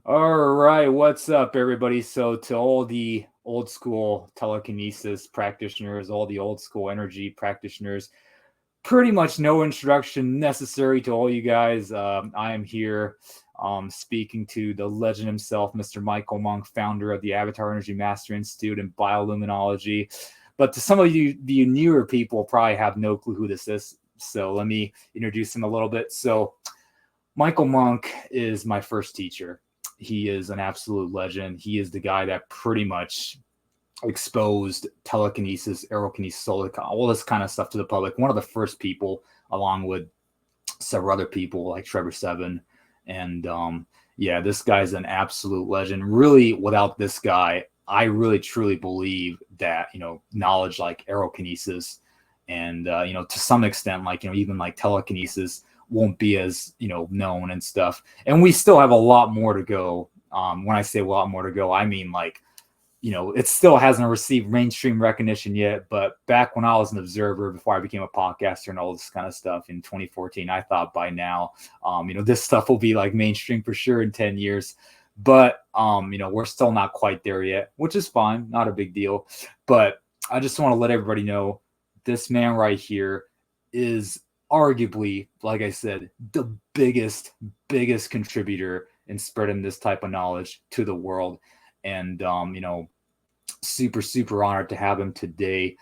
All right, what's up, everybody? So, to all the old school telekinesis practitioners, all the old school energy practitioners, pretty much no introduction necessary to all you guys. I am here speaking to the legend himself, Mr. Michael Monk, founder of the Avatar Energy Master Institute and Bioluminology. But to some of you, the newer people probably have no clue who this is. So, let me introduce him a little bit. So, Michael Monk is my first teacher. He is an absolute legend. He is the guy that pretty much exposed telekinesis, aerokinesis, all this kind of stuff to the public. One of the first people, along with several other people like Trevor Seven. And yeah, this guy's an absolute legend. Really, without this guy, I really truly believe that, knowledge like aerokinesis and, to some extent, like, even like telekinesis won't be as, known and stuff. And we still have a lot more to go. When I say a lot more to go, I mean like, it still hasn't received mainstream recognition yet. But back when I was an observer, before I became a podcaster and all this kind of stuff in 2014, I thought by now, this stuff will be like mainstream for sure in 10 years. But, we're still not quite there yet, which is fine. Not a big deal. But I just want to let everybody know this man right here is arguably, like I said, the biggest contributor in spreading this type of knowledge to the world. And super honored to have him today.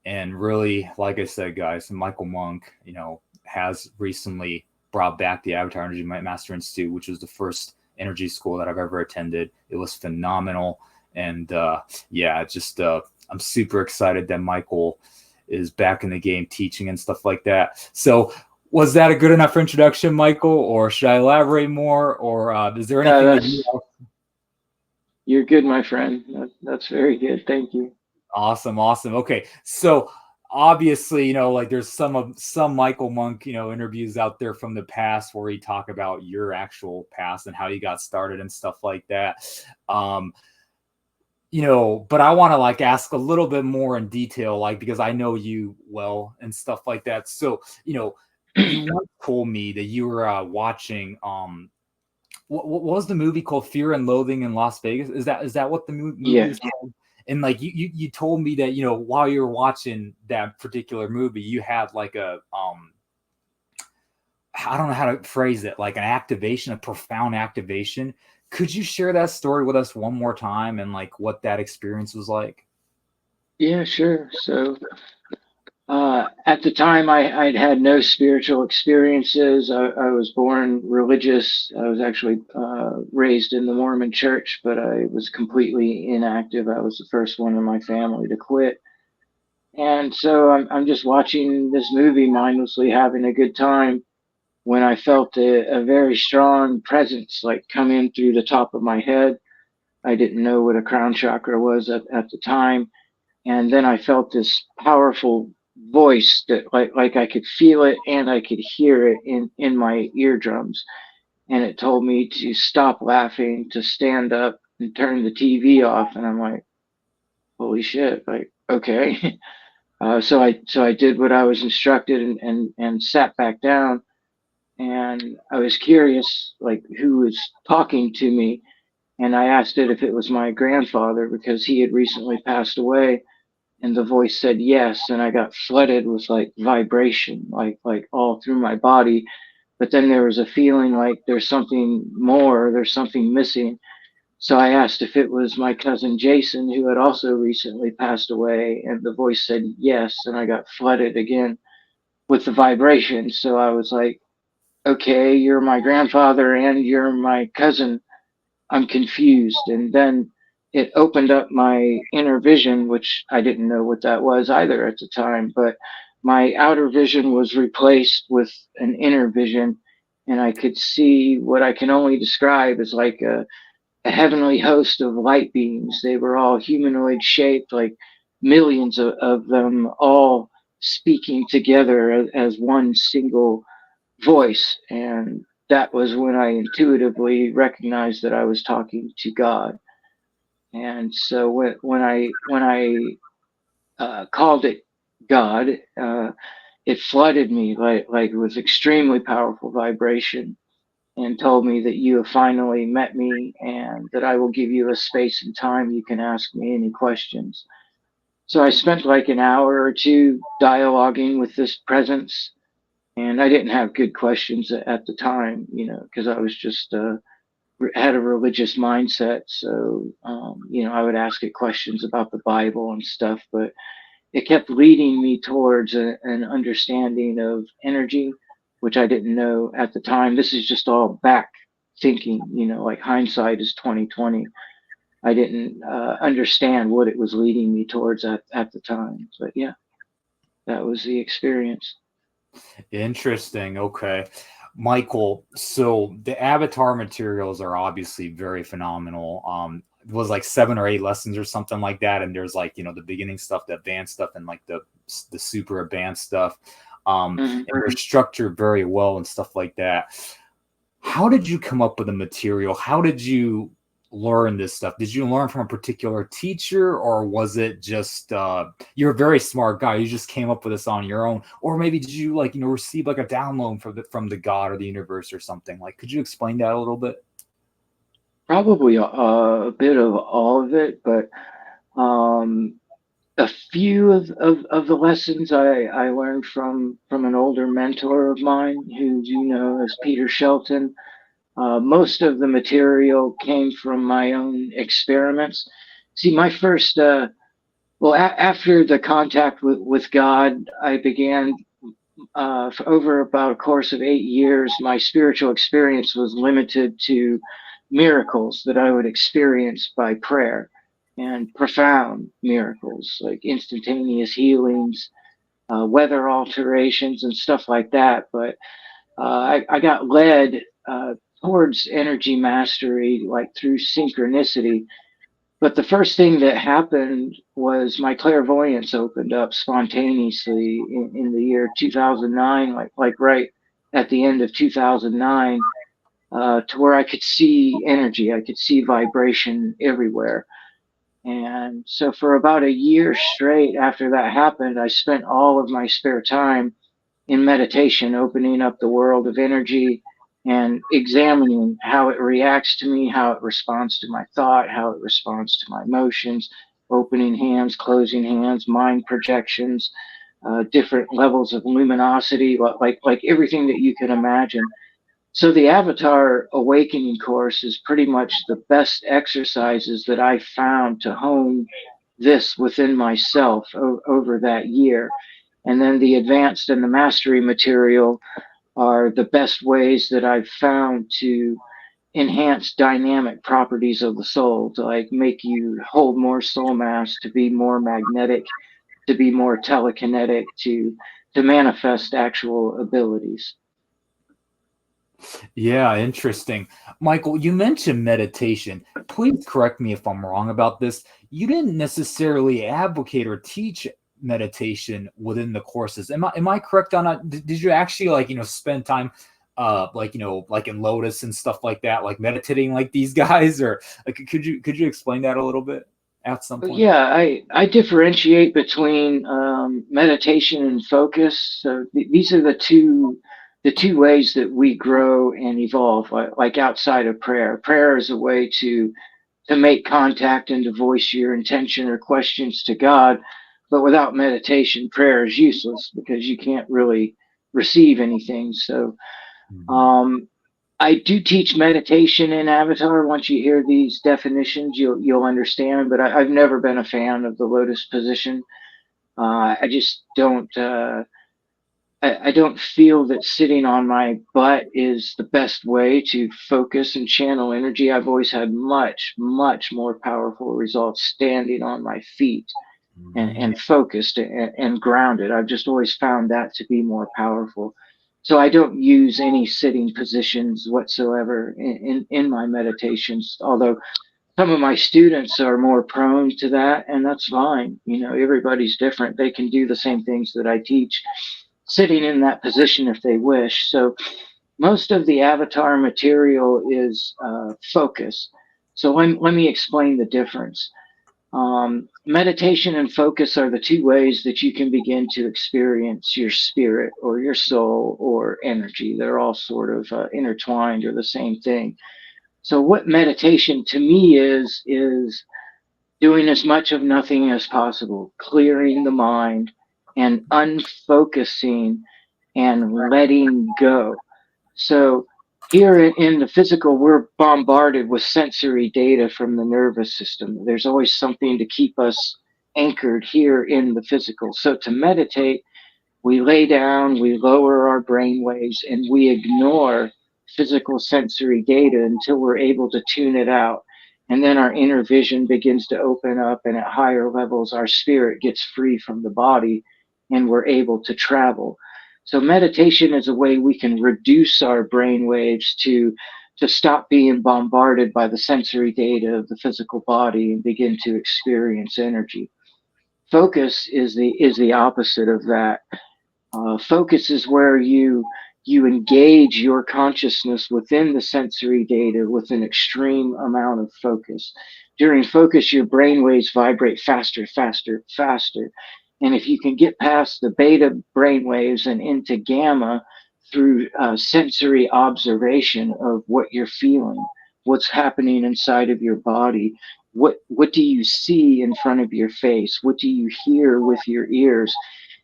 And really, like I said, guys, Michael Monk, has recently brought back the Avatar Energy Master Institute, which was the first energy school that I've ever attended. It was phenomenal. And yeah, just I'm super excited that Michael is back in the game teaching and stuff like that. So was that a good enough introduction, Michael, or should I elaborate more, or is there anything that you You're good, my friend. That's very good. Thank you. Awesome. Okay. So obviously, like there's some Michael Monk, interviews out there from the past where he talk about your actual past and how you got started and stuff like that. Um, but I want to like ask a little bit more in detail, like because I know you well and stuff like that. So, you once told me that you were watching what was the movie called, Fear and Loathing in Las Vegas? Is that what the movie Yeah. is called? And like you told me that while you were watching that particular movie, you had like a I don't know how to phrase it, like an activation, a profound activation. Could you share that story with us one more time and like what that experience was like? Yeah, sure. So, at the time, I'd had no spiritual experiences. I was born religious. I was actually raised in the Mormon church, but I was completely inactive. I was the first one in my family to quit. And so I'm just watching this movie mindlessly, having a good time, when I felt a very strong presence like come in through the top of my head. I didn't know what a crown chakra was at the time. And then I felt this powerful voice that like I could feel it and I could hear it in my eardrums. And it told me to stop laughing, to stand up and turn the TV off. And I'm like, holy shit, like, okay. So I did what I was instructed and sat back down, and I was curious, like, who was talking to me. And I asked it if it was my grandfather because he had recently passed away. And the voice said yes, and I got flooded with like vibration, like all through my body. But then there was a feeling like there's something more, there's something missing. So I asked if it was my cousin Jason, who had also recently passed away, and the voice said yes, and I got flooded again with the vibration. So I was like, okay, you're my grandfather and you're my cousin. I'm confused. And then it opened up my inner vision, which I didn't know what that was either at the time, but my outer vision was replaced with an inner vision. And I could see what I can only describe as like a heavenly host of light beings. They were all humanoid shaped, like millions of them all speaking together as one single voice. And that was when I intuitively recognized that I was talking to God. And so when I called it God, it flooded me like with extremely powerful vibration. and told me that you have finally met me and that I will give you a space and time you can ask me any questions. So I spent like an hour or two dialoguing with this presence, and I didn't have good questions at the time, because I was just had a religious mindset. So, I would ask it questions about the Bible and stuff, but it kept leading me towards an understanding of energy, which I didn't know at the time. This is just all back thinking, like hindsight is 2020. I didn't understand what it was leading me towards at the time. But yeah, that was the experience. Interesting. Okay. Michael, so the avatar materials are obviously very phenomenal. It was like 7 or 8 lessons or something like that, and there's like the beginning stuff, the advanced stuff, and like the super advanced stuff. And they're structured very well and stuff like that. How did you come up with the material? How did you learn this stuff? Did you learn from a particular teacher, or was it just you're a very smart guy, you just came up with this on your own? Or maybe did you receive like a download from the God or the universe or something? Like, could you explain that a little bit? Probably a bit of all of it, but um, a few of the lessons I learned from an older mentor of mine who you know as Peter Shelton. Most of the material came from my own experiments. See, my first, after the contact with God, I began for over about a course of 8 years. My spiritual experience was limited to miracles that I would experience by prayer, and profound miracles like instantaneous healings, weather alterations, and stuff like that. But I got led towards energy mastery, like through synchronicity. But the first thing that happened was my clairvoyance opened up spontaneously in the year 2009, like right at the end of 2009, to where I could see energy, I could see vibration everywhere. And so for about a year straight after that happened, I spent all of my spare time in meditation, opening up the world of energy and examining how it reacts to me, how it responds to my thought, how it responds to my emotions, opening hands, closing hands, mind projections, different levels of luminosity, like everything that you can imagine. So the Avatar Awakening course is pretty much the best exercises that I found to hone this within myself over that year. And then the advanced and the mastery material are the best ways that I've found to enhance dynamic properties of the soul, to like make you hold more soul mass, to be more magnetic, to be more telekinetic, to manifest actual abilities. Yeah, interesting. Michael, you mentioned meditation. Please correct me if I'm wrong about this. You didn't necessarily advocate or teach meditation within the courses. Am I correct on that? Did you actually spend time like in Lotus and stuff like that, like meditating like these guys? Or like could you explain that a little bit at some point? Yeah, I differentiate between meditation and focus. So these are the two ways that we grow and evolve, like outside of prayer. Prayer is a way to make contact and to voice your intention or questions to God. But without meditation, prayer is useless because you can't really receive anything. So Mhm. um, I do teach meditation in Avatar. Once you hear these definitions, you'll understand. But I've never been a fan of the lotus position. I just don't. I don't feel that sitting on my butt is the best way to focus and channel energy. I've always had much, much more powerful results standing on my feet and focused and grounded. I've just always found that to be more powerful. So I don't use any sitting positions whatsoever in my meditations, although some of my students are more prone to that, and that's fine. Everybody's different. They can do the same things that I teach sitting in that position if they wish. So most of the avatar material is focus. So let me explain the difference. Meditation and focus are the two ways that you can begin to experience your spirit or your soul or energy. They're all sort of intertwined or the same thing. So what meditation to me is doing as much of nothing as possible, clearing the mind and unfocusing and letting go. So here in the physical, we're bombarded with sensory data from the nervous system. There's always something to keep us anchored here in the physical. So to meditate, we lay down, we lower our brain waves, and we ignore physical sensory data until we're able to tune it out. And then our inner vision begins to open up, and at higher levels, our spirit gets free from the body and we're able to travel. So meditation is a way we can reduce our brain waves to stop being bombarded by the sensory data of the physical body and begin to experience energy. Focus is the opposite of that. Focus is where you engage your consciousness within the sensory data with an extreme amount of focus. During focus, your brain waves vibrate faster, faster, faster. And if you can get past the beta brain waves and into gamma through sensory observation of what you're feeling, what's happening inside of your body, what do you see in front of your face, what do you hear with your ears,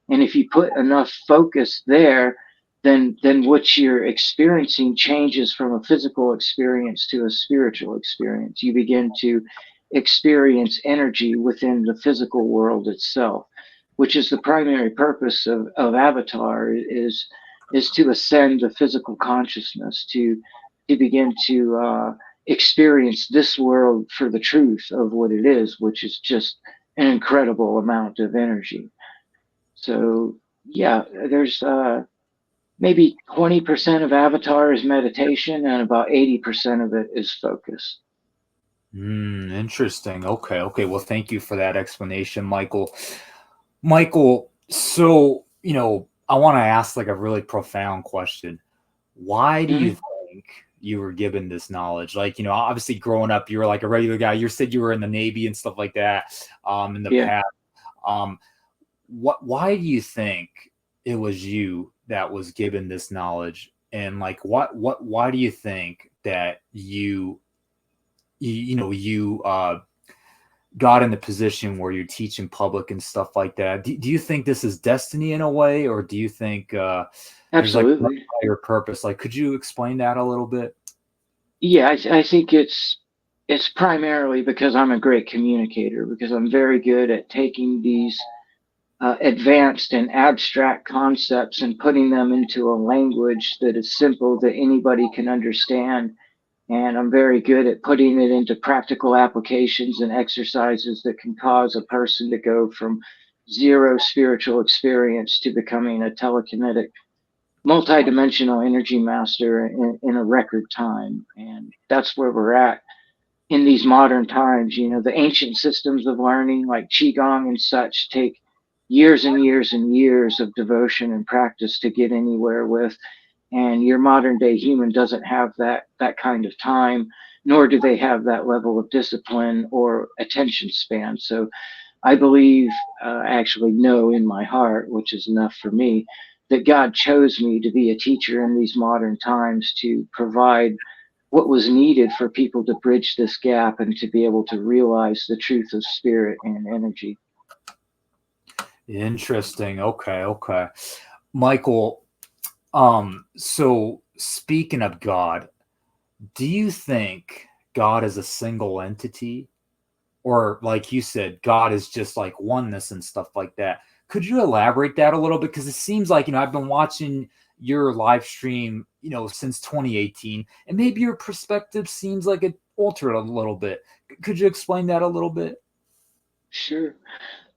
and if you put enough focus there, then what you're experiencing changes from a physical experience to a spiritual experience. You begin to experience energy within the physical world itself, which is the primary purpose of Avatar is to ascend the physical consciousness, to begin to experience this world for the truth of what it is, which is just an incredible amount of energy. So yeah, there's maybe 20% of Avatar is meditation, and about 80% of it is focus. Interesting. Okay. Okay. Well, thank you for that explanation, Michael. Michael, so, I want to ask like a really profound question. Why do you Mm-hmm. think you were given this knowledge? Like, obviously growing up, you were like a regular guy. You said you were in the Navy and stuff like that, in the Yeah. past. Um, why do you think it was you that was given this knowledge? And like, why do you think that you got in the position where you're teaching public and stuff like that? Do you think this is destiny in a way, or do you think there's like a Absolutely. higher purpose? Like, could you explain that a little bit? Yeah, I think it's primarily because I'm a great communicator, because I'm very good at taking these advanced and abstract concepts and putting them into a language that is simple that anybody can understand. And I'm very good at putting it into practical applications and exercises that can cause a person to go from zero spiritual experience to becoming a telekinetic, multidimensional energy master in a record time. And that's where we're at in these modern times. The ancient systems of learning like Qigong and such take years and years and years of devotion and practice to get anywhere with. And your modern day human doesn't have that kind of time, nor do they have that level of discipline or attention span. So I believe, actually know in my heart, which is enough for me, that God chose me to be a teacher in these modern times to provide what was needed for people to bridge this gap and to be able to realize the truth of spirit and energy. Interesting. Okay. Okay. Michael, so speaking of God, do you think God is a single entity? Or like you said, God is just like oneness and stuff like that. Could you elaborate that a little bit? Because it seems like, I've been watching your live stream, since 2018, and maybe your perspective seems like it altered a little bit. Could you explain that a little bit? Sure.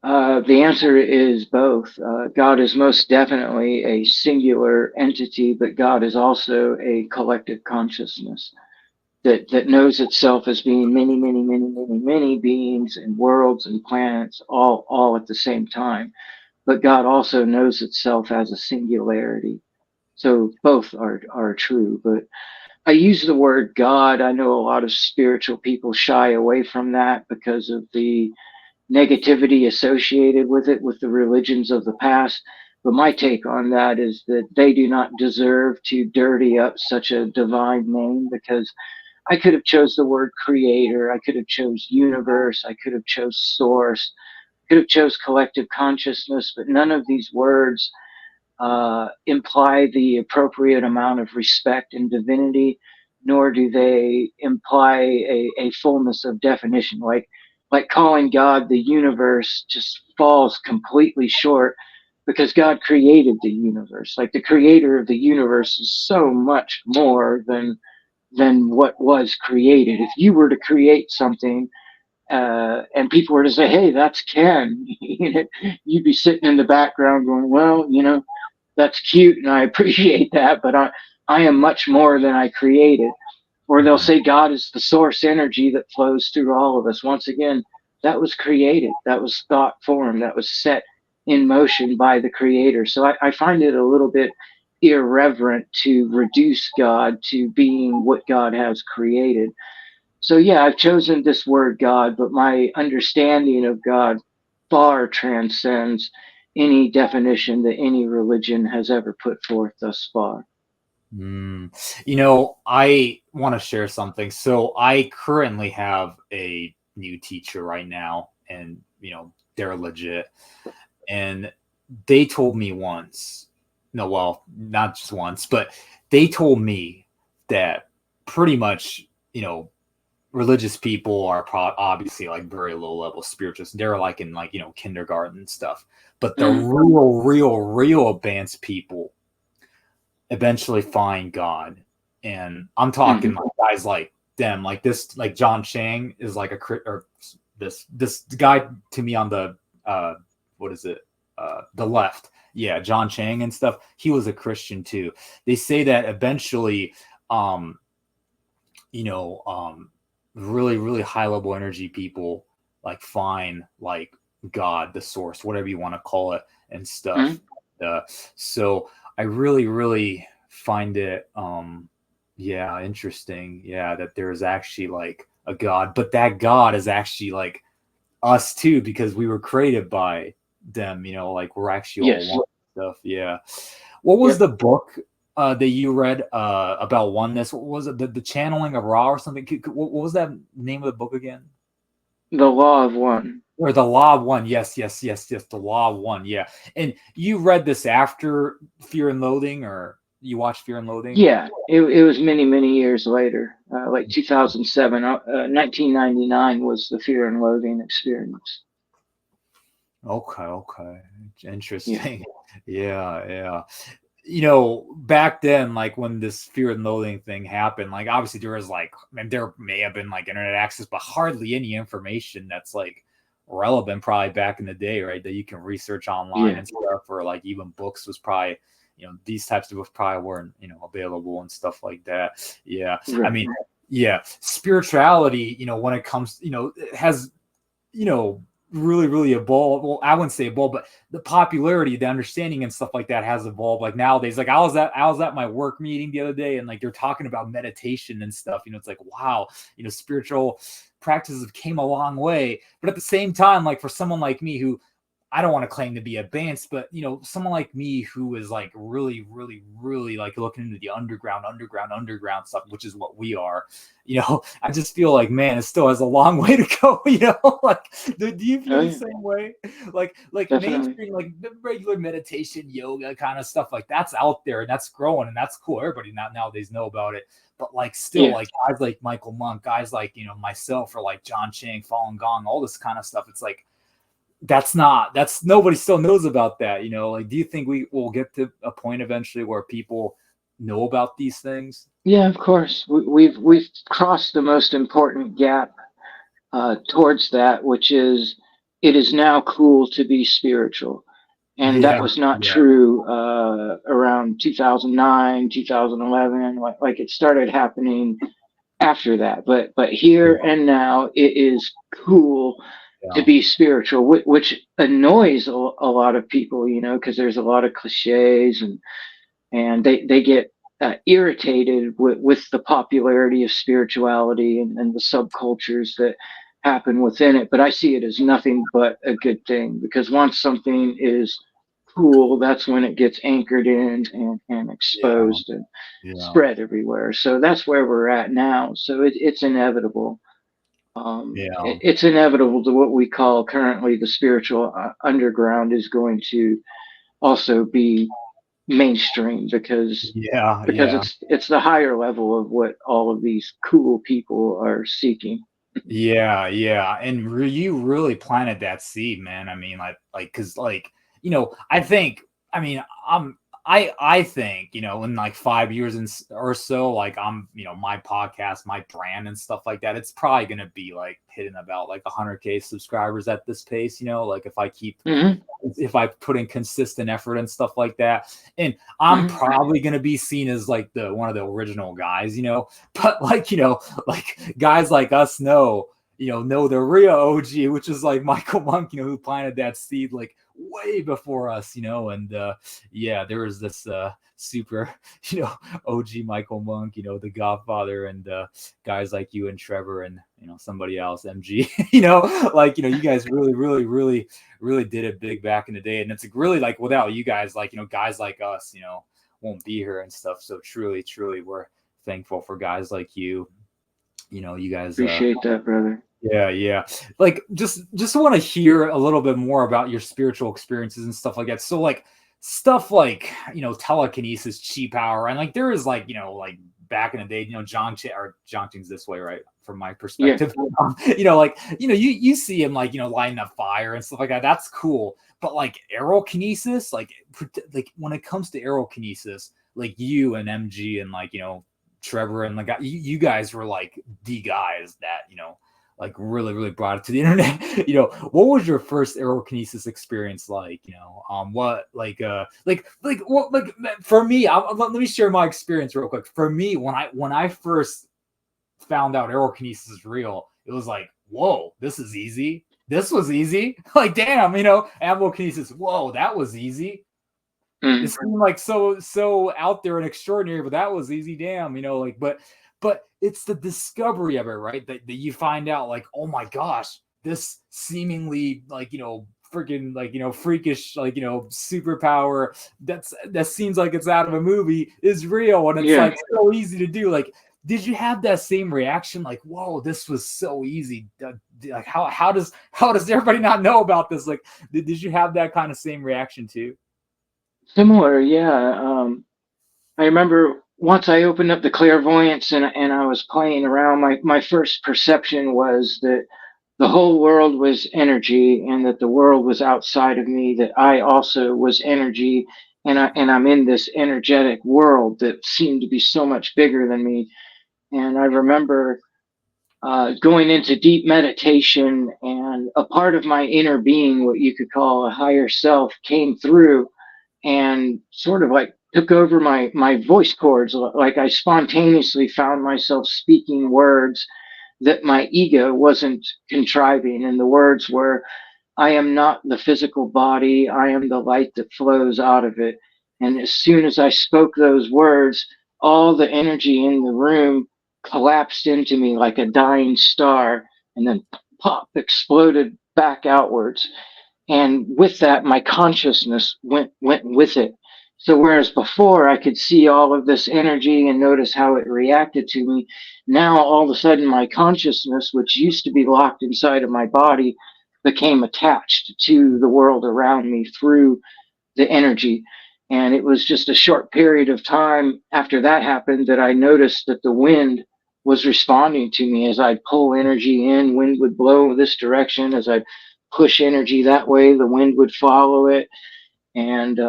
The answer is both. God is most definitely a singular entity, but God is also a collective consciousness that knows itself as being many, many, many, many, many beings and worlds and planets all at the same time. But God also knows itself as a singularity. So both are true. But I use the word God. I know a lot of spiritual people shy away from that because of the negativity associated with it, with the religions of the past. But my take on that is that they do not deserve to dirty up such a divine name, because I could have chose the word creator, I could have chose universe, I could have chose source, could have chose collective consciousness, but none of these words imply the appropriate amount of respect and divinity, nor do they imply a fullness of definition. Like calling God the universe just falls completely short, because God created the universe. Like, the creator of the universe is so much more than what was created. If you were to create something, and people were to say, "Hey, that's Ken," you'd be sitting in the background going, "Well, that's cute, and I appreciate that, but I am much more than I created." Or they'll say God is the source energy that flows through all of us. Once again, that was created, that was thought form, that was set in motion by the creator. So I find it a little bit irreverent to reduce God to being what God has created. So yeah, I've chosen this word God, but my understanding of God far transcends any definition that any religion has ever put forth thus far. I want to share something. So I currently have a new teacher right now, and they're legit. And they told me once, no, well, not just once, but they told me that pretty much, religious people are obviously like very low level spiritualists. They're like in kindergarten and stuff. But the real advanced people eventually find God. And I'm talking like guys like them, like this, like John Chang is like or this guy to me on the what is it? The left. Yeah, John Chang and stuff. He was a Christian too. They say that eventually really, really high level energy people like find like God, the source, whatever you want to call it, and stuff. So I really, really find it interesting, that there's actually like a God, but that God is actually like us too, because we were created by them, like we're actually all one stuff. Yeah. What was the book that you read about oneness? What was it? The channeling of Ra or something? What was that name of the book again? The Law of One. Or the Law of One. Yes. The Law of One. Yeah. And you read this after Fear and Loathing, or you watched Fear and Loathing? Yeah, it was many, many years later, like 2007. 1999 was the Fear and Loathing experience. Okay. Interesting. Yeah. Back then, like when this Fear and Loathing thing happened, like obviously there was there may have been like internet access, but hardly any information that's like relevant probably back in the day, right? That you can research online and stuff, or like even books was probably, these types of books probably weren't, available and stuff like that. Yeah. Right. I mean, spirituality, when it comes, it has, really, really evolved. Well, I wouldn't say evolved, but the popularity, the understanding and stuff like that has evolved. Like nowadays, like I was at my work meeting the other day, and like they're talking about meditation and stuff. It's like, wow, spiritual practices have came a long way. But at the same time, like for someone like me who, I don't want to claim to be advanced, but someone like me who is like really, really, really like looking into the underground stuff, which is what we are, I just feel like, man, it still has a long way to go. Like, do you feel the same way? Like mainstream, like regular meditation, yoga kind of stuff, like that's out there and that's growing and that's cool. Everybody nowadays know about it. But like still, like guys like Michael Monk, guys like myself, or like John Chang, Falun Gong, all this kind of stuff. It's like, that's nobody still knows about that. Like, do you think we will get to a point eventually where people know about these things? Yeah, of course. We've crossed the most important gap towards that, which is it is now cool to be spiritual. And that was not true around 2009, 2011. Like it started happening after that. But here and now, it is cool to be spiritual, which annoys a lot of people, because there's a lot of cliches, and they get irritated with the popularity of spirituality and the subcultures happen within it, but I see it as nothing but a good thing, because once something is cool, that's when it gets anchored in and Yeah. exposed and Yeah. spread everywhere. So that's where we're at now. So it's inevitable. Yeah. It's inevitable to what we call currently the spiritual underground is going to also be mainstream, Yeah. because Yeah. it's the higher level of what all of these cool people are seeking. Yeah, yeah, and you really planted that seed, man. I mean, because, I think, I mean, I think, in like 5 years or so, like my podcast, my brand and stuff like that, it's probably gonna be like hitting about like 100K subscribers at this pace, like Mm-hmm. if I put in consistent effort and stuff like that, and I'm Mm-hmm. probably gonna be seen as like the one of the original guys, but like guys like us know the real OG, which is like Michael Monk, who planted that seed like way before us, and yeah, there was this super, OG Michael Monk, the Godfather, and guys like you and Trevor and somebody else, MG, you guys really, really, really, really did it big back in the day, and it's really like without you guys, like guys like us, won't be here and stuff. So truly, truly, we're thankful for guys like you. You guys. Appreciate that, brother. Yeah, yeah. Like just want to hear a little bit more about your spiritual experiences and stuff like that. So like stuff like, telekinesis, chi power, and like there is like, like back in the day, Zhang's this way, right? From my Yeah. perspective. You see him like, lighting up fire and stuff like that. That's cool. But like Aerokinesis, like when it comes to Aerokinesis, like you and MG and like, Trevor and like you guys were like the guys that, like really, really brought it to the internet. What was your first Aerokinesis experience like? What for me, let me share my experience real quick. For me, when I first found out Aerokinesis is real, it was like, whoa, this is easy. This was easy. Like, damn, Aerokinesis. Whoa, that was easy. Mm. It seemed like so out there and extraordinary, but that was easy. Damn, but it's the discovery of it, right? That you find out, like, oh my gosh, this seemingly like freaking like freakish like superpower that seems like it's out of a movie is real, and it's Yeah. like so easy to do. Like, did you have that same reaction? Like, whoa, this was so easy. Like, how does everybody not know about this? Like, did you have that kind of same reaction too? Similar, yeah. I remember once I opened up the clairvoyance and I was playing around, my first perception was that the whole world was energy and that the world was outside of me, that I also was energy, and I'm in this energetic world that seemed to be so much bigger than me. And I remember going into deep meditation, and a part of my inner being, what you could call a higher self, came through and sort of like took over my voice cords. Like I spontaneously found myself speaking words that my ego wasn't contriving, and the words were, I am not the physical body, I am the light that flows out of it. And as soon as I spoke those words, all the energy in the room collapsed into me like a dying star, and then pop, exploded back outwards. And with that, my consciousness went with it. So whereas before I could see all of this energy and notice how it reacted to me, now all of a sudden my consciousness, which used to be locked inside of my body, became attached to the world around me through the energy. And it was just a short period of time after that happened that I noticed that the wind was responding to me. As I'd pull energy in, wind would blow this direction. As I'd push energy that way, the wind would follow it. And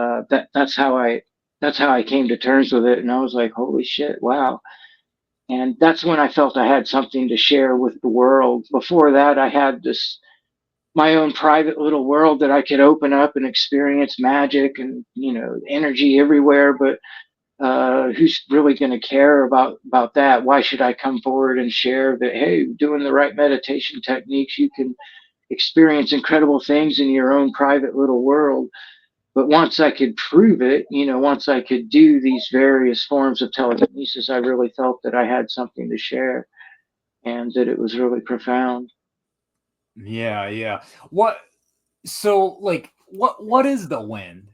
that's how I came to terms with it. And I was like, holy shit, wow. And that's when I felt I had something to share with the world. Before that, I had this my own private little world that I could open up and experience magic and energy everywhere. But who's really going to care about that? Why should I come forward and share that? Hey, doing the right meditation techniques, you can experience incredible things in your own private little world. But once I could prove it, once I could do these various forms of telekinesis, I really felt that I had something to share and that it was really profound. Yeah, yeah. What? So, like, what is the wind?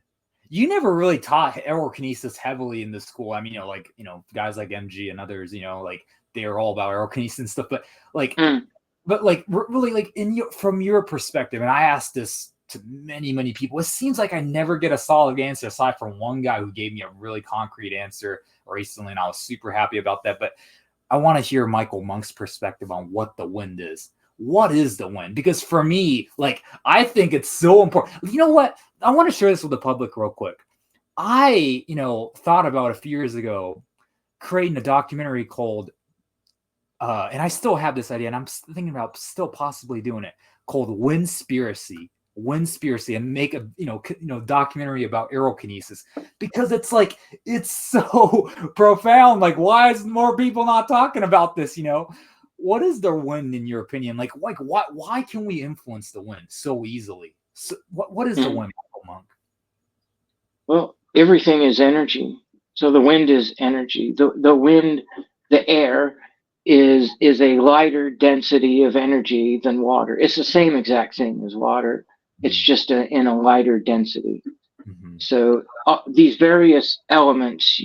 You never really taught aerokinesis heavily in the school. I mean, like, guys like MG and others, like they're all about aerokinesis and stuff. But like, Mm. really, like from your perspective, and I asked this to many people. It seems like I never get a solid answer aside from one guy who gave me a really concrete answer recently, and I was super happy about that. But I want to hear Michael Monk's perspective on what the wind is. What is the wind? Because for me, like, I think it's so important. You know what? I want to share this with the public real quick. I, thought about a few years ago creating a documentary called, and I still have this idea, and I'm thinking about still possibly doing it, called Windspiracy, and make a documentary about aerokinesis, because it's so profound. Like, why is more people not talking about this? What is the wind in your opinion? Like why can we influence the wind so easily? So what is the wind, Michael Monk? Well, everything is energy. So the wind is energy. The wind, the air is a lighter density of energy than water. It's the same exact thing as water. It's just in a lighter density. Mm-hmm. So these various elements,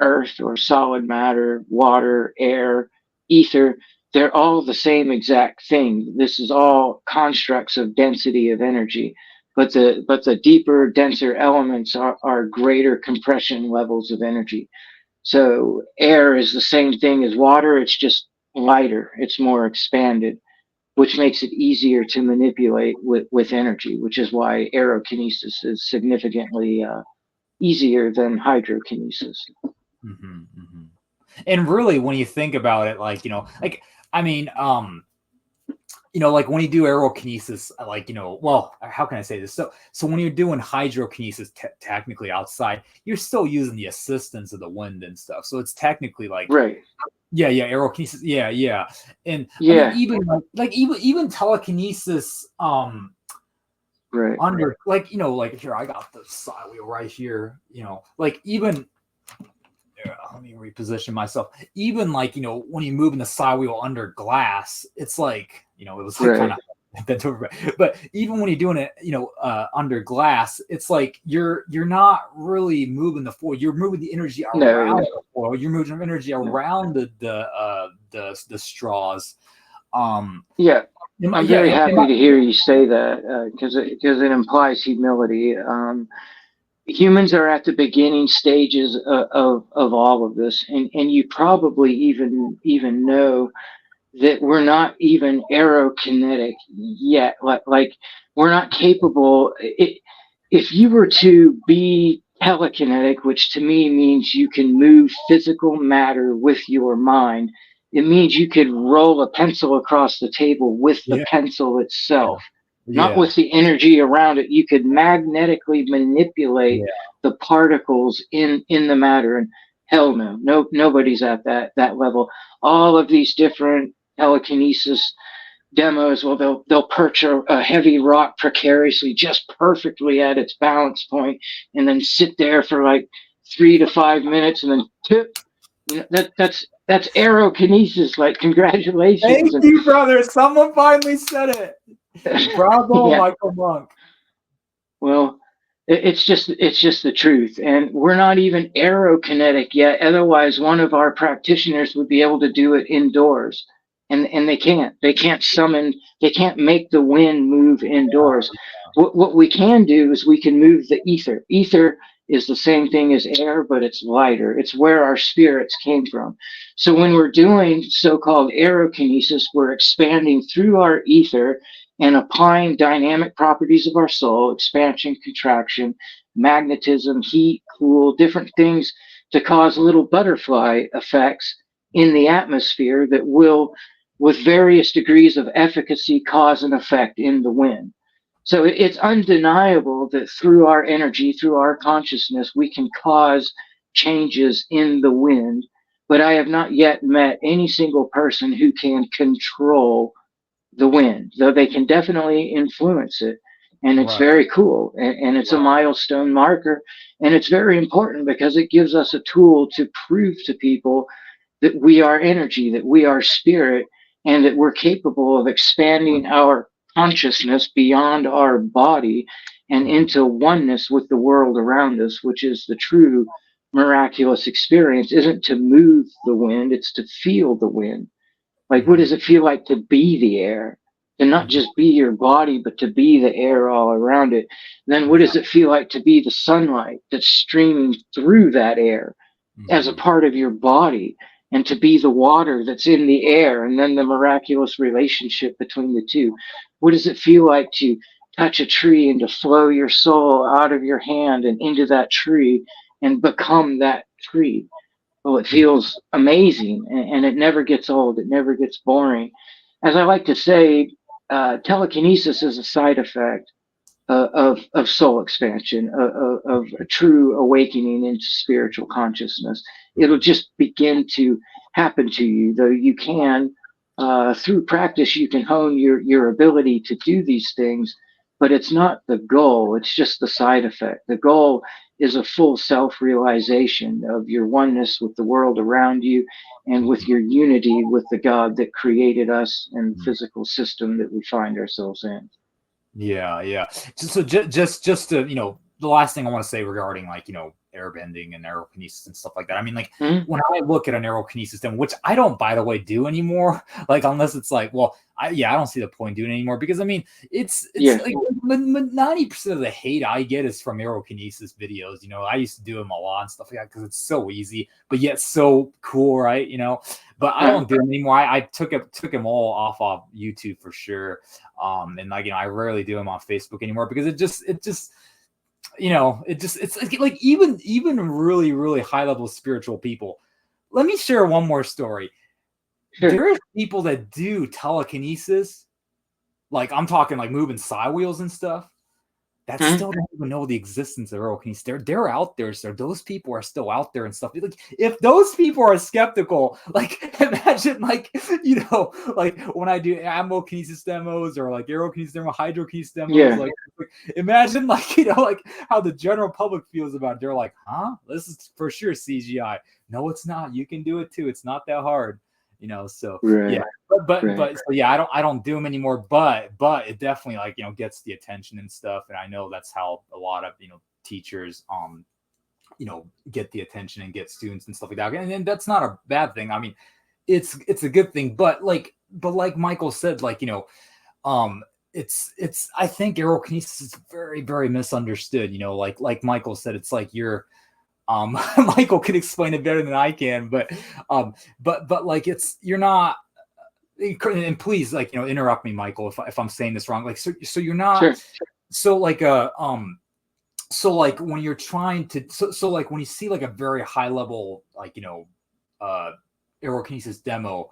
earth or solid matter, water, air, ether, they're all the same exact thing. This is all constructs of density of energy. But the deeper, denser elements are greater compression levels of energy. So air is the same thing as water. It's just lighter. It's more expanded, which makes it easier to manipulate with energy, which is why aerokinesis is significantly easier than hydrokinesis. Mm-hmm, mm-hmm. And really, when you think about it, like I mean, like when you do aerokinesis, well, how can I say this? So when you're doing hydrokinesis, technically outside, you're still using the assistance of the wind and stuff. So it's technically like, right. Yeah, aerokinesis. Yeah, yeah. And yeah. I mean, even even telekinesis, right. under like here, I got the side wheel right here, like even let me reposition myself. Even when you move in the side wheel under glass, it's like, it was like kind of bent over. But even when you're doing it, under glass, it's like you're not really moving the foil. You're moving the energy around the foil. You're moving energy around the straws. Yeah. I'm very happy to hear you say that, because it implies humility. Humans are at the beginning stages of all of this, and you probably even know that we're not even aerokinetic yet. Like we're not capable. If you were to be telekinetic, which to me means you can move physical matter with your mind, it means you could roll a pencil across the table with the pencil itself. Not with the energy around it. You could magnetically manipulate the particles in the matter. And hell no, nobody's at that level. All of these different telekinesis demos, well, they'll perch a heavy rock precariously, just perfectly at its balance point, and then sit there for like 3 to 5 minutes, and then tip. That's aerokinesis. Like, congratulations. Thank you, brother. Someone finally said it. Bravo, Michael Monk. Well, it's just the truth, and we're not even aerokinetic yet. Otherwise, one of our practitioners would be able to do it indoors, and they can't. They can't make the wind move indoors. What we can do is we can move the ether. Ether is the same thing as air, but it's lighter. It's where our spirits came from. So when we're doing so-called aerokinesis, we're expanding through our ether and applying dynamic properties of our soul, expansion, contraction, magnetism, heat, cool, different things to cause little butterfly effects in the atmosphere that will, with various degrees of efficacy, cause an effect in the wind. So it's undeniable that through our energy, through our consciousness, we can cause changes in the wind. But I have not yet met any single person who can control the wind, though they can definitely influence it. And it's very cool. And it's a milestone marker. And it's very important because it gives us a tool to prove to people that we are energy, that we are spirit, and that we're capable of expanding our consciousness beyond our body and into oneness with the world around us, which is the true miraculous experience, isn't to move the wind, it's to feel the wind. Like, what does it feel like to be the air? To not just be your body, but to be the air all around it. Then what does it feel like to be the sunlight that's streaming through that air as a part of your body? And to be the water that's in the air, and then the miraculous relationship between the two. What does it feel like to touch a tree and to flow your soul out of your hand and into that tree and become that tree? Oh, it feels amazing, and it never gets old. It never gets boring. As I like to say, telekinesis is a side effect of soul expansion, of a true awakening into spiritual consciousness. It'll just begin to happen to you, though you can, through practice, you can hone your ability to do these things, but it's not the goal, it's just the side effect. The goal is a full self-realization of your oneness with the world around you and with your unity with the God that created us and the physical system that we find ourselves in. Yeah. So just to, the last thing I want to say regarding like, airbending and aerokinesis and stuff like that. I mean, like when I look at an aerokinesis demo, which I don't, by the way, do anymore, like unless it's like, well, I don't see the point doing it anymore because I mean, it's like 90% of the hate I get is from aerokinesis videos. I used to do them a lot and stuff like that because it's so easy, but yet so cool, right? But I don't do them anymore. I took them all off of YouTube for sure. And like, I rarely do them on Facebook anymore because it's like even really, really high level spiritual people. Let me share one more story. Sure. There are people that do telekinesis, like I'm talking like moving side wheels and stuff, that still don't even know the existence of aerokinesis. They're out there, so those people are still out there and stuff. Like if those people are skeptical, like imagine like like when I do ammokinesis demos or like aerokinesis demos, hydrokinesis demos, like imagine like like how the general public feels about it. They're like, huh? This is for sure CGI. No, it's not. You can do it too. It's not that hard. So yeah, but so yeah, I don't do them anymore, but it definitely like, gets the attention and stuff. And I know that's how a lot of, teachers, get the attention and get students and stuff like that. And that's not a bad thing. I mean, it's a good thing, but like Michael said, like, it's, I think aerokinesis is very, very misunderstood, like Michael said, it's like Michael can explain it better than I can, but like you're not, and please like, interrupt me, Michael, if I'm saying this wrong. Like, so you're not, sure. So like, so like when you're trying to, so like when you see like a very high level, like, aerokinesis demo,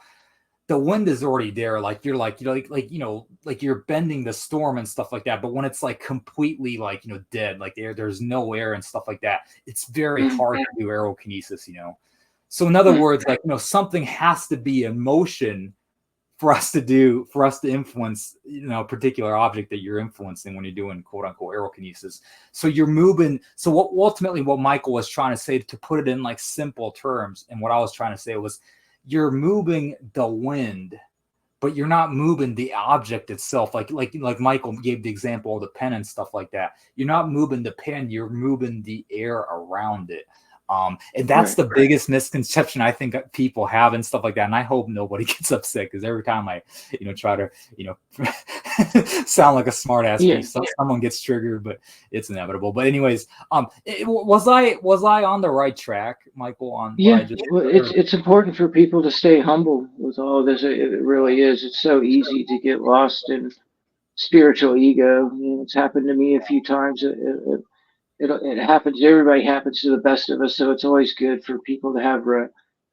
the wind is already there. Like you're like you're bending the storm and stuff like that. But when it's like completely like, dead, like there's no air and stuff like that, it's very hard to do aerokinesis, So in other words, like, something has to be in motion for us to influence, a particular object that you're influencing when you're doing quote unquote aerokinesis. So you're moving. So what Michael was trying to say, to put it in like simple terms, and what I was trying to say was, you're moving the wind, but you're not moving the object itself. Like Michael gave the example of the pen and stuff like that. You're not moving the pen, you're moving the air around it. And that's the biggest misconception I think people have and stuff like that. And I hope nobody gets upset, because every time I, try to, sound like a smart ass piece, someone gets triggered, but it's inevitable. But anyways, was I on the right track, Michael? On it's important for people to stay humble with all of this. It really is. It's so easy to get lost in spiritual ego. It's happened to me a few times. It happens. Everybody happens to the best of us. So it's always good for people to have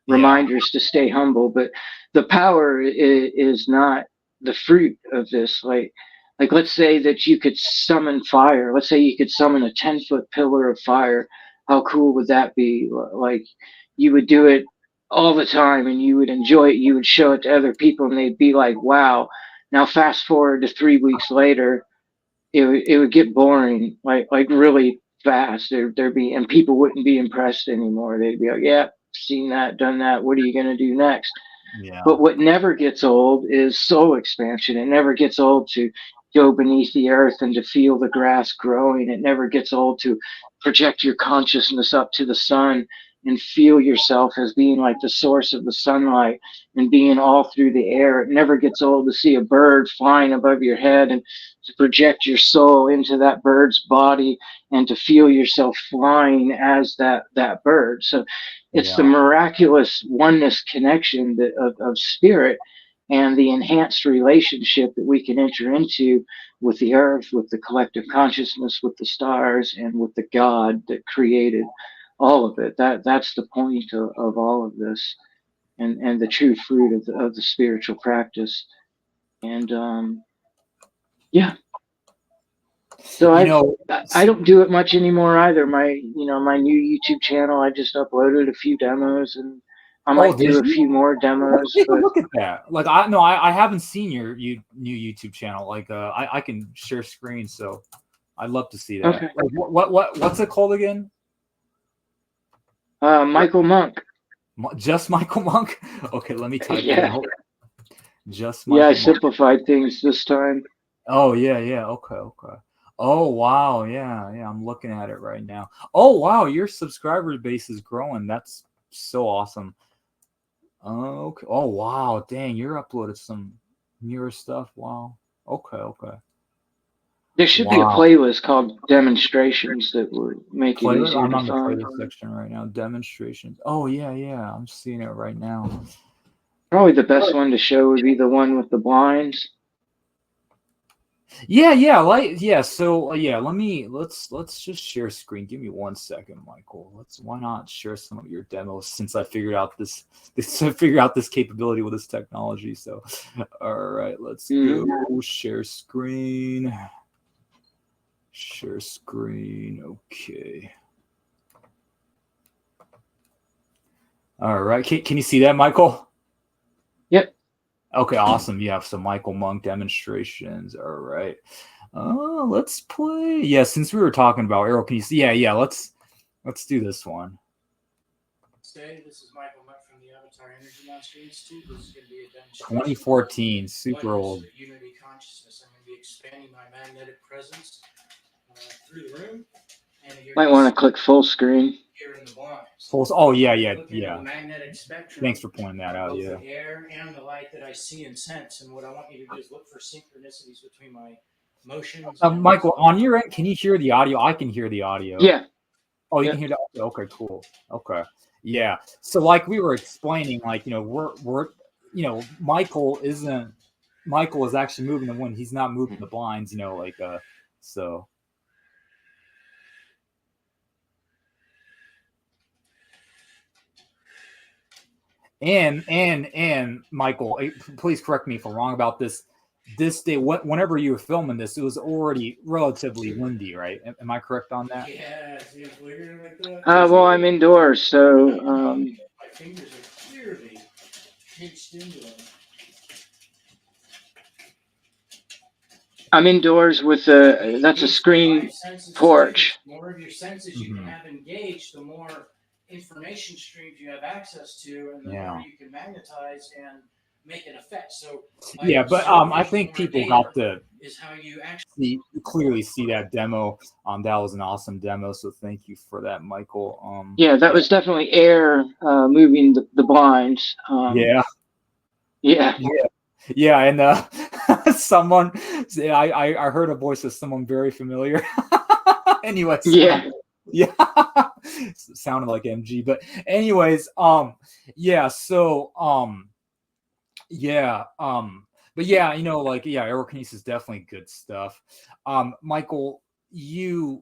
reminders to stay humble. But the power is not the fruit of this. Like let's say that you could summon fire. Let's say you could summon a 10-foot pillar of fire. How cool would that be? Like you would do it all the time and you would enjoy it. You would show it to other people and they'd be like, wow. Now fast forward to 3 weeks later, it would get boring, like really fast. There'd be, and people wouldn't be impressed anymore. They'd be like, yeah, seen that, done that. What are you going to do next? Yeah. But what never gets old is soul expansion. It never gets old to go beneath the earth and to feel the grass growing. It never gets old to project your consciousness up to the sun and feel yourself as being like the source of the sunlight and being all through the air. It never gets old to see a bird flying above your head and to project your soul into that bird's body and to feel yourself flying as that bird. So it's the miraculous oneness connection of spirit and the enhanced relationship that we can enter into with the earth, with the collective consciousness, with the stars, and with the God that created all of it. That's the point of all of this, and the true fruit of the spiritual practice. And yeah, so I don't do it much anymore either. My new YouTube channel, I just uploaded a few demos, and I might do a few more demos. Look at that! Like I haven't seen your new YouTube channel. Like I can share screen, so I'd love to see that. Okay. Like, what's it called again? Michael Monk. Just Michael Monk. Okay, let me type. Yeah. Just Michael I simplified things this time. Oh yeah. Okay. Oh wow, yeah. I'm looking at it right now. Oh wow, your subscriber base is growing. That's so awesome. Okay. Oh wow, dang, you're uploaded some newer stuff. Wow. Okay. There should be a playlist called Demonstrations that would make it easier I'm to on the find. playlist section right now. Demonstrations. Oh yeah. I'm seeing it right now. Probably the best one to show would be the one with the blinds. Yeah. So let's just share screen. Give me 1 second, Michael. Why not share some of your demos since I figured out this capability with this technology. So, all right, let's go share screen. Share screen. Okay. All right. Can you see that, Michael? Yep. Okay, awesome. You have some Michael Monk demonstrations. All right. Let's play. Yeah, since we were talking about Aerokinesis. Yeah. Let's do this one. This is Michael Monk from the Avatar Energy Mastery Institute. This is going to be a demonstration. 2014, super old. Unity consciousness. I'm going to be expanding my magnetic presence through the room. And might want to click full screen. Here in the blinds. Oh yeah. The magnetic spectrum. Thanks for pointing that out. Yeah. The air and the light that I see and sense, and what I want you to do is look for synchronicities between my motions. Michael, on your end, can you hear the audio? I can hear the audio. Yeah. Oh, you can hear the audio. Okay, cool. Okay. Yeah. So like we were explaining, like, we're Michael is actually moving the wind. He's not moving the blinds, so. And Michael, please correct me if I'm wrong about this. This day, whenever you were filming this, it was already relatively windy, right? Am I correct on that? Yeah. Well, I'm indoors, so. My fingers are clearly pinched into them. I'm indoors with that's a screen porch. The more of your senses you can have engaged, the more information streams you have access to, and the more you can magnetize and make an effect. So but I think people got to clearly see that demo. That was an awesome demo, so thank you for that, Michael. Yeah, that was definitely air moving the blinds. Yeah, and someone, I heard a voice of someone very familiar. Anyways, yeah, sounded like MG, but anyways, but Aerokinesis is definitely good stuff. Michael, you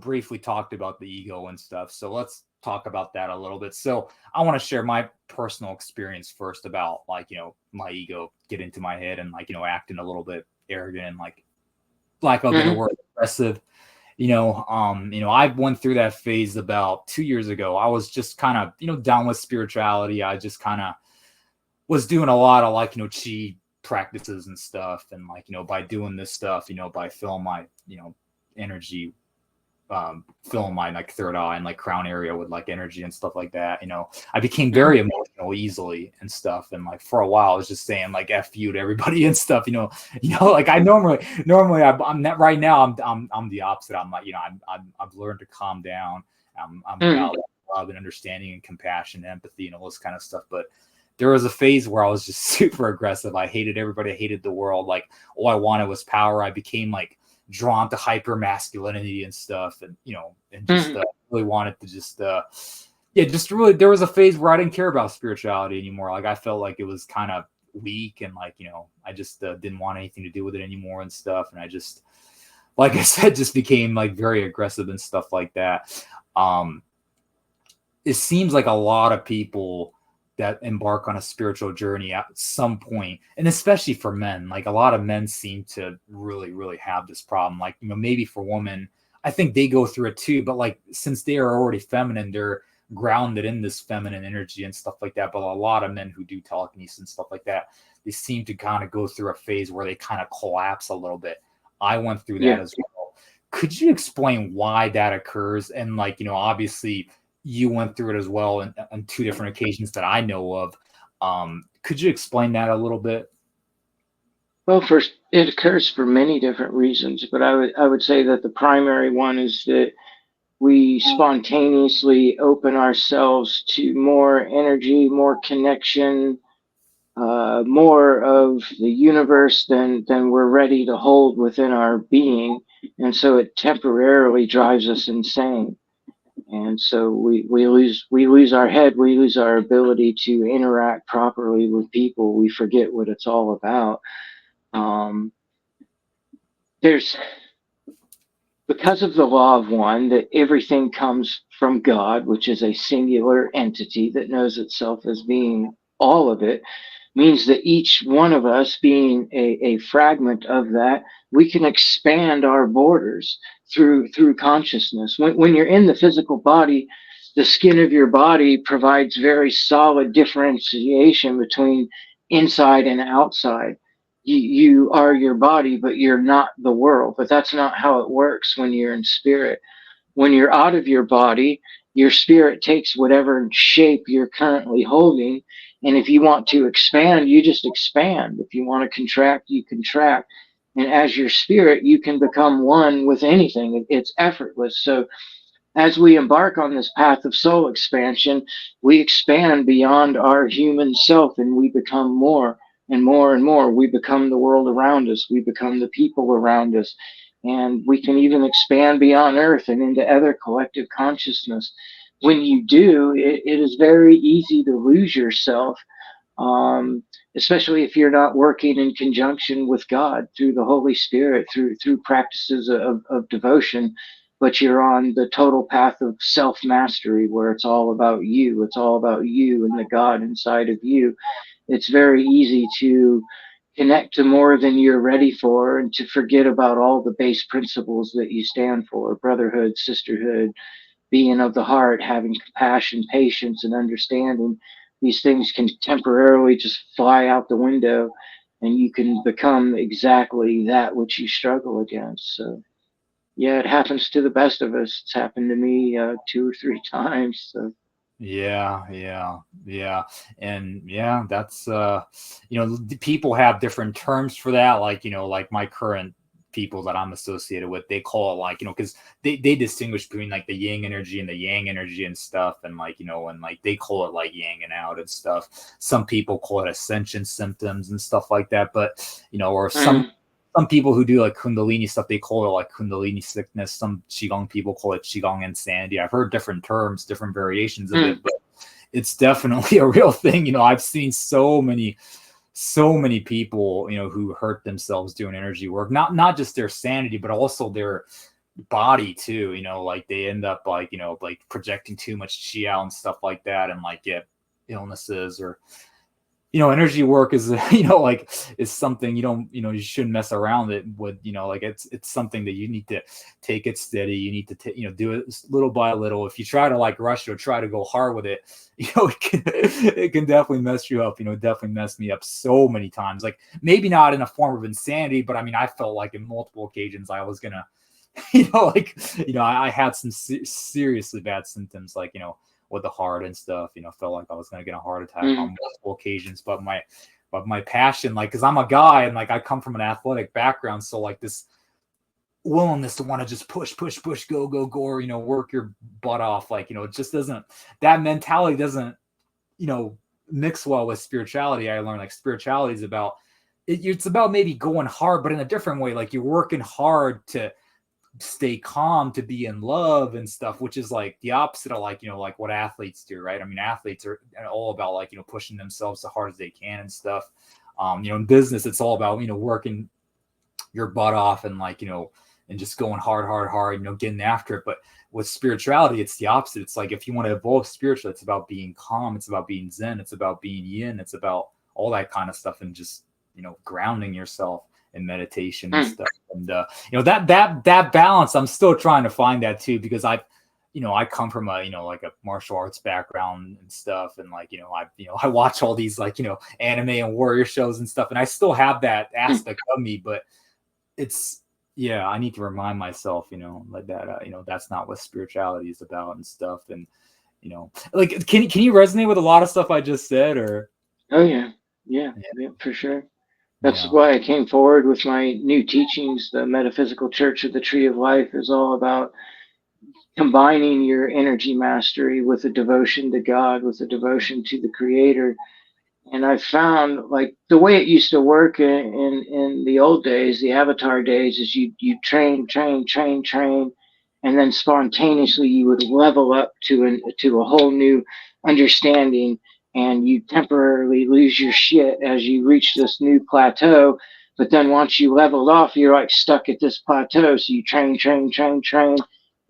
briefly talked about the ego and stuff, so let's talk about that a little bit. So I want to share my personal experience first about my ego get into my head and acting a little bit arrogant and like a bit of word aggressive. I went through that phase about 2 years ago. I was just kind of down with spirituality. I just kind of was doing a lot of chi practices and stuff, and by doing this stuff, by filling my energy filling my like third eye and like crown area with like energy and stuff like that. I became very emotional easily and stuff. And like for a while, I was just saying like F you to everybody and stuff. Like I normally I'm not right now. I'm the opposite. I'm like I've learned to calm down. I'm about love and understanding and compassion, and empathy, and all this kind of stuff. But there was a phase where I was just super aggressive. I hated everybody. I hated the world. Like all I wanted was power. I became like drawn to hyper masculinity and stuff, and just really wanted to just really, there was a phase where I didn't care about spirituality anymore. Like I felt like it was kind of weak, and like I just didn't want anything to do with it anymore and stuff. And I just, like I said, just became like very aggressive and stuff like that. It seems like a lot of people that embark on a spiritual journey at some point, and especially for men, like a lot of men seem to really, really have this problem. Like, maybe for women, I think they go through it too, but like, since they are already feminine, they're grounded in this feminine energy and stuff like that. But a lot of men who do telekinesis and stuff like that, they seem to kind of go through a phase where they kind of collapse a little bit. I went through that as well. Could you explain why that occurs? And like, obviously you went through it as well on two different occasions that I know of. Could you explain that a little bit? Well, first, it occurs for many different reasons, but I would say that the primary one is that we spontaneously open ourselves to more energy, more connection, more of the universe than we're ready to hold within our being, and so it temporarily drives us insane. And so we lose our head, we lose our ability to interact properly with people. We forget what it's all about. There's, because of the law of one, that everything comes from God, which is a singular entity that knows itself as being all of it, means that each one of us being a fragment of that, we can expand our borders through consciousness. When you're in the physical body, the skin of your body provides very solid differentiation between inside and outside. You are your body, but you're not the world. But that's not how it works when you're in spirit. When you're out of your body, your spirit takes whatever shape you're currently holding. And if you want to expand, you just expand. If you want to contract, you contract. And as your spirit, you can become one with anything. It's effortless. So as we embark on this path of soul expansion, we expand beyond our human self, and we become more and more and more. We become the world around us. We become the people around us. And we can even expand beyond Earth and into other collective consciousness. When you do, it is very easy to lose yourself, especially if you're not working in conjunction with God through the Holy Spirit, through practices of devotion, but you're on the total path of self-mastery, where it's all about you. It's all about you and the God inside of you. It's very easy to connect to more than you're ready for, and to forget about all the base principles that you stand for: brotherhood, sisterhood, being of the heart, having compassion, patience, and understanding. These things can temporarily just fly out the window, and you can become exactly that which you struggle against. So yeah, it happens to the best of us. It's happened to me 2 or 3 times. So. Yeah. And yeah, that's, people have different terms for that. Like, like my current people that I'm associated with, they call it like, because they distinguish between like the yin energy and the yang energy and stuff. And like, and like they call it like yang and out and stuff. Some people call it ascension symptoms and stuff like that. But, or some people who do like Kundalini stuff, they call it like Kundalini sickness. Some Qigong people call it Qigong insanity. I've heard different terms, different variations of it, but it's definitely a real thing. I've seen so many people, who hurt themselves doing energy work, not just their sanity, but also their body too. Like they end up like, like projecting too much chi out and stuff like that, and like get illnesses. Or energy work is, like is something you shouldn't mess around it with. Like it's something that you need to take it steady. You need to do it little by little. If you try to like rush or try to go hard with it, it can definitely mess you up. Definitely messed me up so many times. Like maybe not in a form of insanity, but I mean, I felt like in multiple occasions I was gonna like, I had some seriously bad symptoms, like, with the heart and stuff, felt like I was going to get a heart attack on multiple occasions. But my passion, like, because I'm a guy and like I come from an athletic background, so like this willingness to want to just push, go, or, work your butt off, like, it just doesn't, that mentality doesn't, mix well with spirituality. I learned like spirituality is about, it's about maybe going hard, but in a different way. Like, you're working hard to stay calm, to be in love and stuff, which is like the opposite of like, like what athletes do, right? I mean, athletes are all about like, pushing themselves as hard as they can and stuff. In business, it's all about, working your butt off and like, and just going hard, getting after it. But with spirituality, it's the opposite. It's like, if you want to evolve spiritually, it's about being calm. It's about being zen. It's about being yin. It's about all that kind of stuff, and just, grounding yourself in meditation and stuff. And, that balance, I'm still trying to find that too, because I come from a, like a martial arts background and stuff. And like, I watch all these like, anime and warrior shows and stuff, and I still have that aspect of me, but it's, yeah, I need to remind myself, like that, that's not what spirituality is about and stuff. And, like, can you resonate with a lot of stuff I just said, or? Oh yeah, for sure. That's why I came forward with my new teachings. The Metaphysical Church of the Tree of Life is all about combining your energy mastery with a devotion to God, with a devotion to the Creator. And I found, like, the way it used to work in the old days, the avatar days, is you train, and then spontaneously you would level up to a whole new understanding, and you temporarily lose your shit as you reach this new plateau. But then once you leveled off, you're like stuck at this plateau. So you train.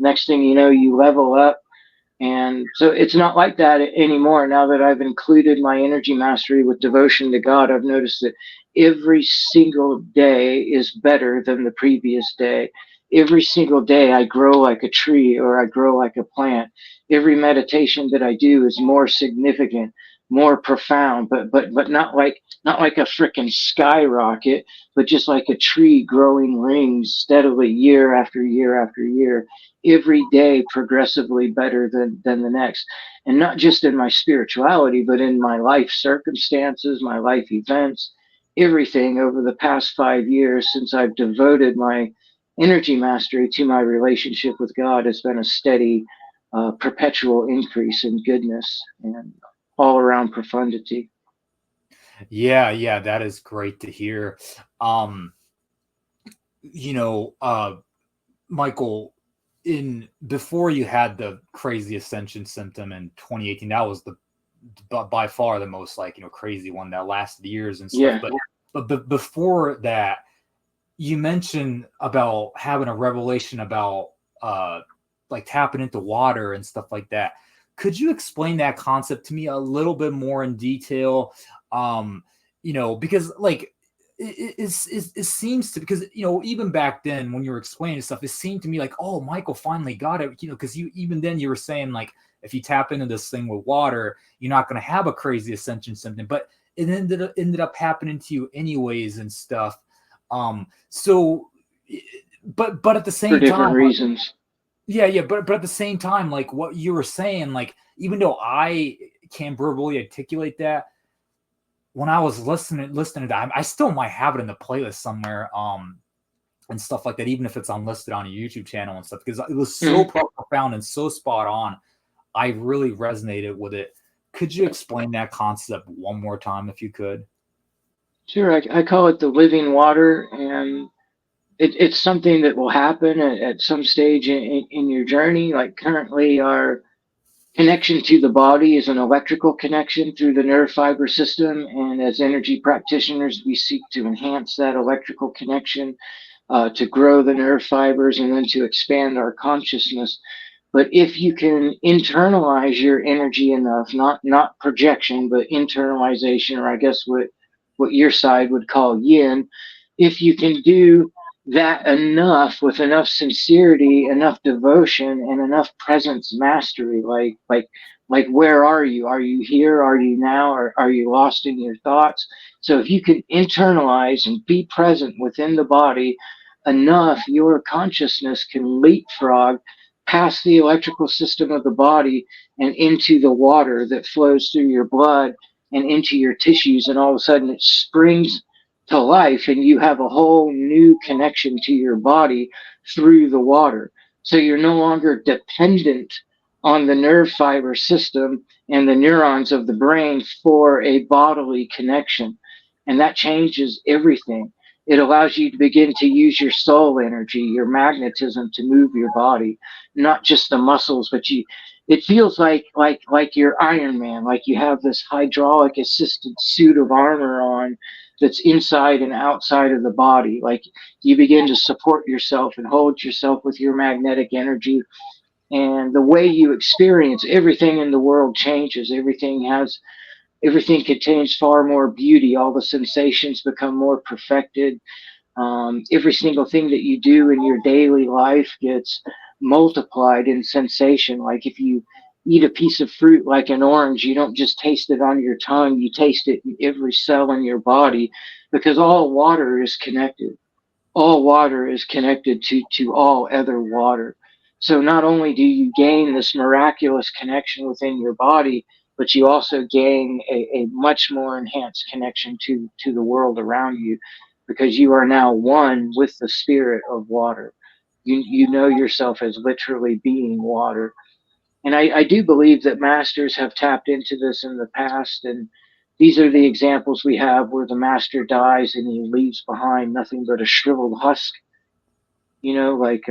Next thing you know, you level up. And so it's not like that anymore. Now that I've included my energy mastery with devotion to God, I've noticed that every single day is better than the previous day. Every single day I grow like a tree, or I grow like a plant. Every meditation that I do is more significant, more profound, but not like a freaking skyrocket, but just like a tree growing rings steadily year after year after year. Every day progressively better than the next. And not just in my spirituality, but in my life circumstances, my life events, everything over the past 5 years since I've devoted my energy mastery to my relationship with God has been a steady, perpetual increase in goodness and all around profundity. Yeah, that is great to hear. Michael, before you had the crazy ascension symptom in 2018, that was by far the most like, crazy one that lasted years and stuff. Yeah. But before that, you mentioned about having a revelation about like tapping into water and stuff like that. Could you explain that concept to me a little bit more in detail? Because like it seems to, because even back then when you were explaining stuff, it seemed to me like, oh, Michael finally got it, because even then you were saying like, if you tap into this thing with water, you're not going to have a crazy ascension symptom, but it ended up happening to you anyways and stuff. So but at the same time, for different reasons. Yeah, but at the same time, like what you were saying, like even though I can't verbally articulate that, when I was listening to that, I still might have it in the playlist somewhere, and stuff like that, even if it's unlisted on a YouTube channel and stuff, because it was so profound and so spot on. I really resonated with it. Could you explain that concept one more time, if you could? Sure. I call it the living water, and it's something that will happen at some stage in your journey. Like currently, our connection to the body is an electrical connection through the nerve fiber system. And as energy practitioners, we seek to enhance that electrical connection, to grow the nerve fibers, and then to expand our consciousness. But if you can internalize your energy enough, not projection, but internalization, or I guess what your side would call yin, if you can do that enough with enough sincerity, enough devotion, and enough presence mastery, like where are you? Are you here? Are you now? Or are you lost in your thoughts? So if you can internalize and be present within the body enough, your consciousness can leapfrog past the electrical system of the body and into the water that flows through your blood and into your tissues. And all of a sudden it springs to life, and you have a whole new connection to your body through the water. So you're no longer dependent on the nerve fiber system and the neurons of the brain for a bodily connection. And that changes everything. It allows you to begin to use your soul energy, your magnetism to move your body, not just the muscles, but it feels like you're Iron Man, like you have this hydraulic assisted suit of armor on that's inside and outside of the body. Like you begin to support yourself and hold yourself with your magnetic energy, and the way you experience everything in the world changes. Everything contains far more beauty. All the sensations become more perfected. Every single thing that you do in your daily life gets multiplied in sensation. Like if you eat a piece of fruit like an orange, you don't just taste it on your tongue, you taste it in every cell in your body, because all water is connected. All water is connected to all other water. So not only do you gain this miraculous connection within your body, but you also gain a much more enhanced connection to the world around you, because you are now one with the spirit of water. You know yourself as literally being water. And I do believe that masters have tapped into this in the past, and these are the examples we have where the master dies and he leaves behind nothing but a shriveled husk. Like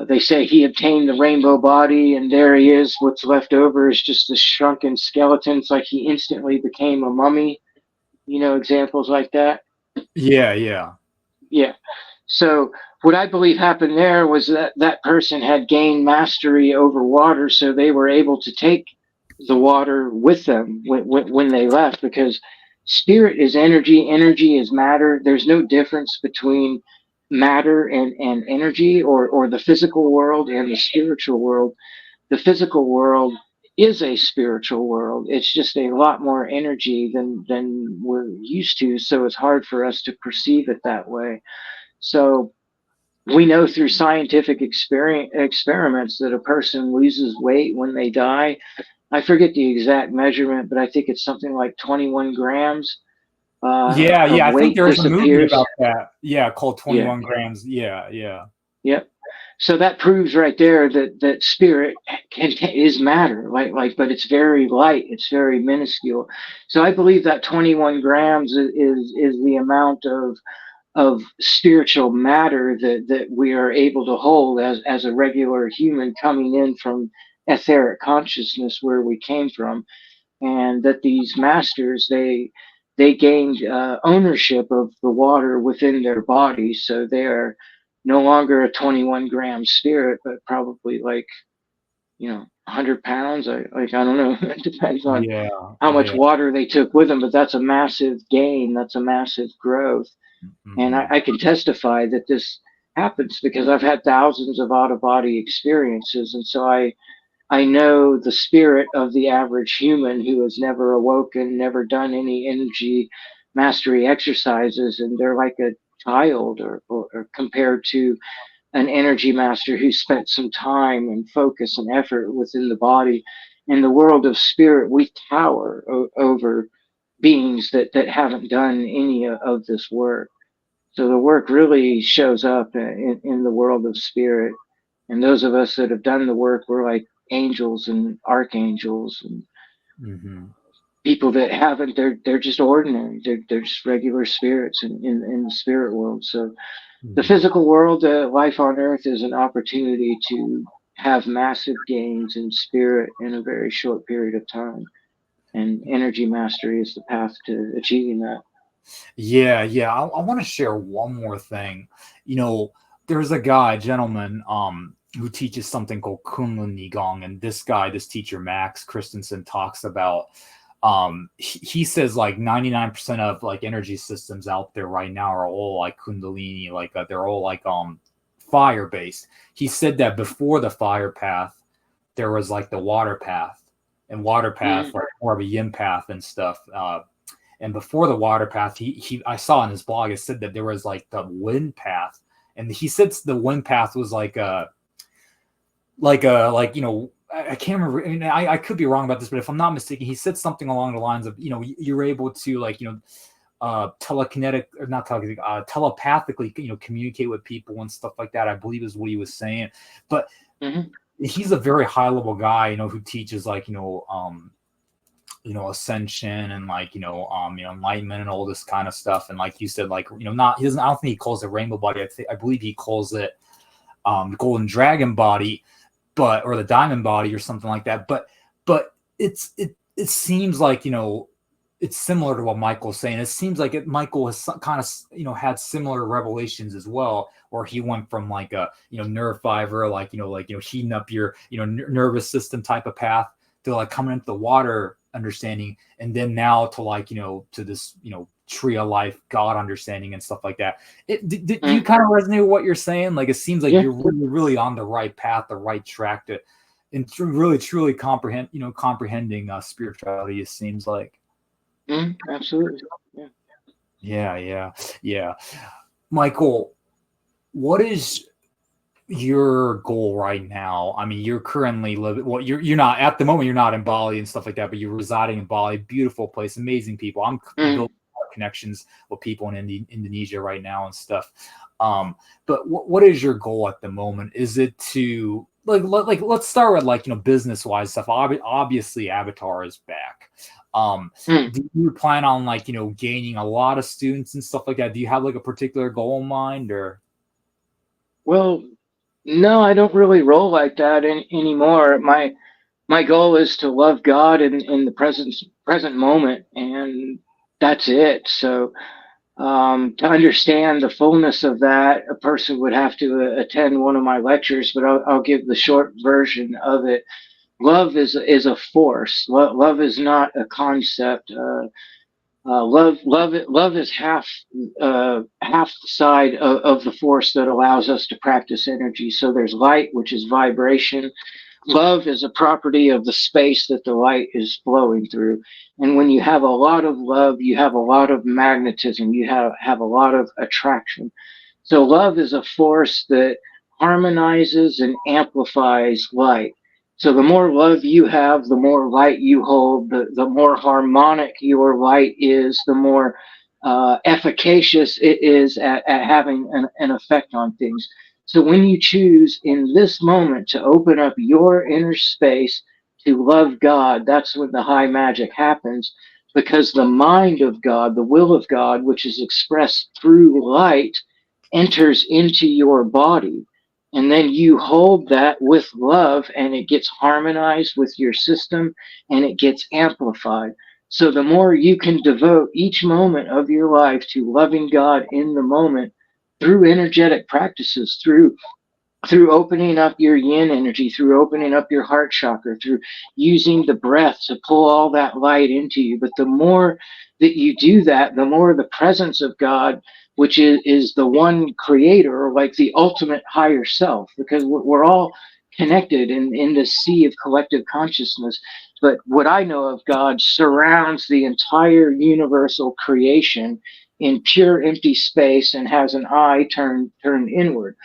they say he obtained the rainbow body, and there he is. What's left over is just a shrunken skeleton. It's like he instantly became a mummy. Examples like that. Yeah. Yeah. So what I believe happened there was that person had gained mastery over water, so they were able to take the water with them when they left, because spirit is energy, energy is matter. There's no difference between matter and energy, or the physical world and the spiritual world. The physical world is a spiritual world. It's just a lot more energy than we're used to, so it's hard for us to perceive it that way. So we know through scientific experiments that a person loses weight when they die. I forget the exact measurement, but I think it's something like 21 grams Yeah. of I think weight there was a movie disappears. about that. Yeah, called Yeah. 21 Grams. Yeah. Yep. So that proves right there that spirit is matter, but it's very light. It's very minuscule. So I believe that 21 grams is the amount of spiritual matter that we are able to hold as a regular human coming in from etheric consciousness where we came from. And that these masters, they gained ownership of the water within their bodies, so they are no longer a 21-gram spirit, but probably like 100 pounds. I don't know. It depends on how much water they took with them, but that's a massive gain. That's a massive growth. Mm-hmm. And I can testify that this happens because I've had thousands of out-of-body experiences, and so I know the spirit of the average human who has never awoken, never done any energy mastery exercises, and they're like a child, or compared to an energy master who spent some time and focus and effort within the body. In the world of spirit, we tower over beings that haven't done any of this work. So the work really shows up in the world of spirit. And those of us that have done the work, we're like angels and archangels, and people that haven't, they're just ordinary. They're just regular spirits in the spirit world. So the physical world, life on earth, is an opportunity to have massive gains in spirit in a very short period of time. And energy mastery is the path to achieving that. Yeah. I want to share one more thing. There's a gentleman, who teaches something called Kunlun Nigong, and this teacher Max Christensen talks about. He says like 99% of like energy systems out there right now are all like Kundalini, like they're all like fire based. He said that before the fire path, there was like the water path, and water path like more of a yin path and stuff. And before the water path, I saw in his blog, it said that there was like the wind path, and he said the wind path was like you know, I can't remember. I mean, I could be wrong about this, but if I'm not mistaken, he said something along the lines of, you know, you're able to, like, you know, telepathically, you know, communicate with people and stuff like that, I believe is what he was saying. But he's a very high level guy, you know, who teaches, like, you know, ascension and, like, you know, enlightenment and all this kind of stuff. And like you said, like, you know, I don't think he calls it rainbow body. I believe he calls it golden dragon body, or the diamond body or something like that. But it seems like, you know, it's similar to what Michael's saying. It seems like Michael has kind of, you know, had similar revelations as well, where he went from like a, you know, nerve fiber, like, you know, heating up your, you know, nervous system type of path, to like coming into the water understanding, and then now to, like, you know, to this, you know, tree of life, God understanding and stuff like that. Do you kind of resonate with what you're saying? Like, it seems like you're really on the right path, the right track to, and really truly comprehending spirituality, it seems like. Absolutely. Yeah. Michael, what is your goal right now? I mean, you're currently living, well, you're not at the moment, you're not in Bali and stuff like that, but you're residing in Bali. Beautiful place, amazing people. I'm building connections with people in Indonesia right now and stuff. But what is your goal at the moment? Is it to like let's start with, like, you know, business wise stuff. Obviously, Avatar is back. Do you plan on, like, you know, gaining a lot of students and stuff like that? Do you have like a particular goal in mind, or? Well, no, I don't really roll like that anymore. My goal is to love God in the present moment, and that's it. So to understand the fullness of that, a person would have to attend one of my lectures, but I'll give the short version of it. Love is a force. Love is not a concept. Love is half the side of the force that allows us to practice energy. So there's light, which is vibration. Love is a property of the space that the light is flowing through. And when you have a lot of love, you have a lot of magnetism. You have a lot of attraction. So love is a force that harmonizes and amplifies light. So the more love you have, the more light you hold, the more harmonic your light is, the more efficacious it is at having an effect on things. So when you choose in this moment to open up your inner space to love God, that's when the high magic happens, because the mind of God, the will of God, which is expressed through light, enters into your body. And then you hold that with love, and it gets harmonized with your system, and it gets amplified. So the more you can devote each moment of your life to loving God in the moment through energetic practices, through opening up your yin energy, through opening up your heart chakra, through using the breath to pull all that light into you. But the more that you do that, the more the presence of God, which is the one creator, like the ultimate higher self, because we're all connected in this sea of collective consciousness. But what I know of God surrounds the entire universal creation in pure empty space and has an eye turned inward.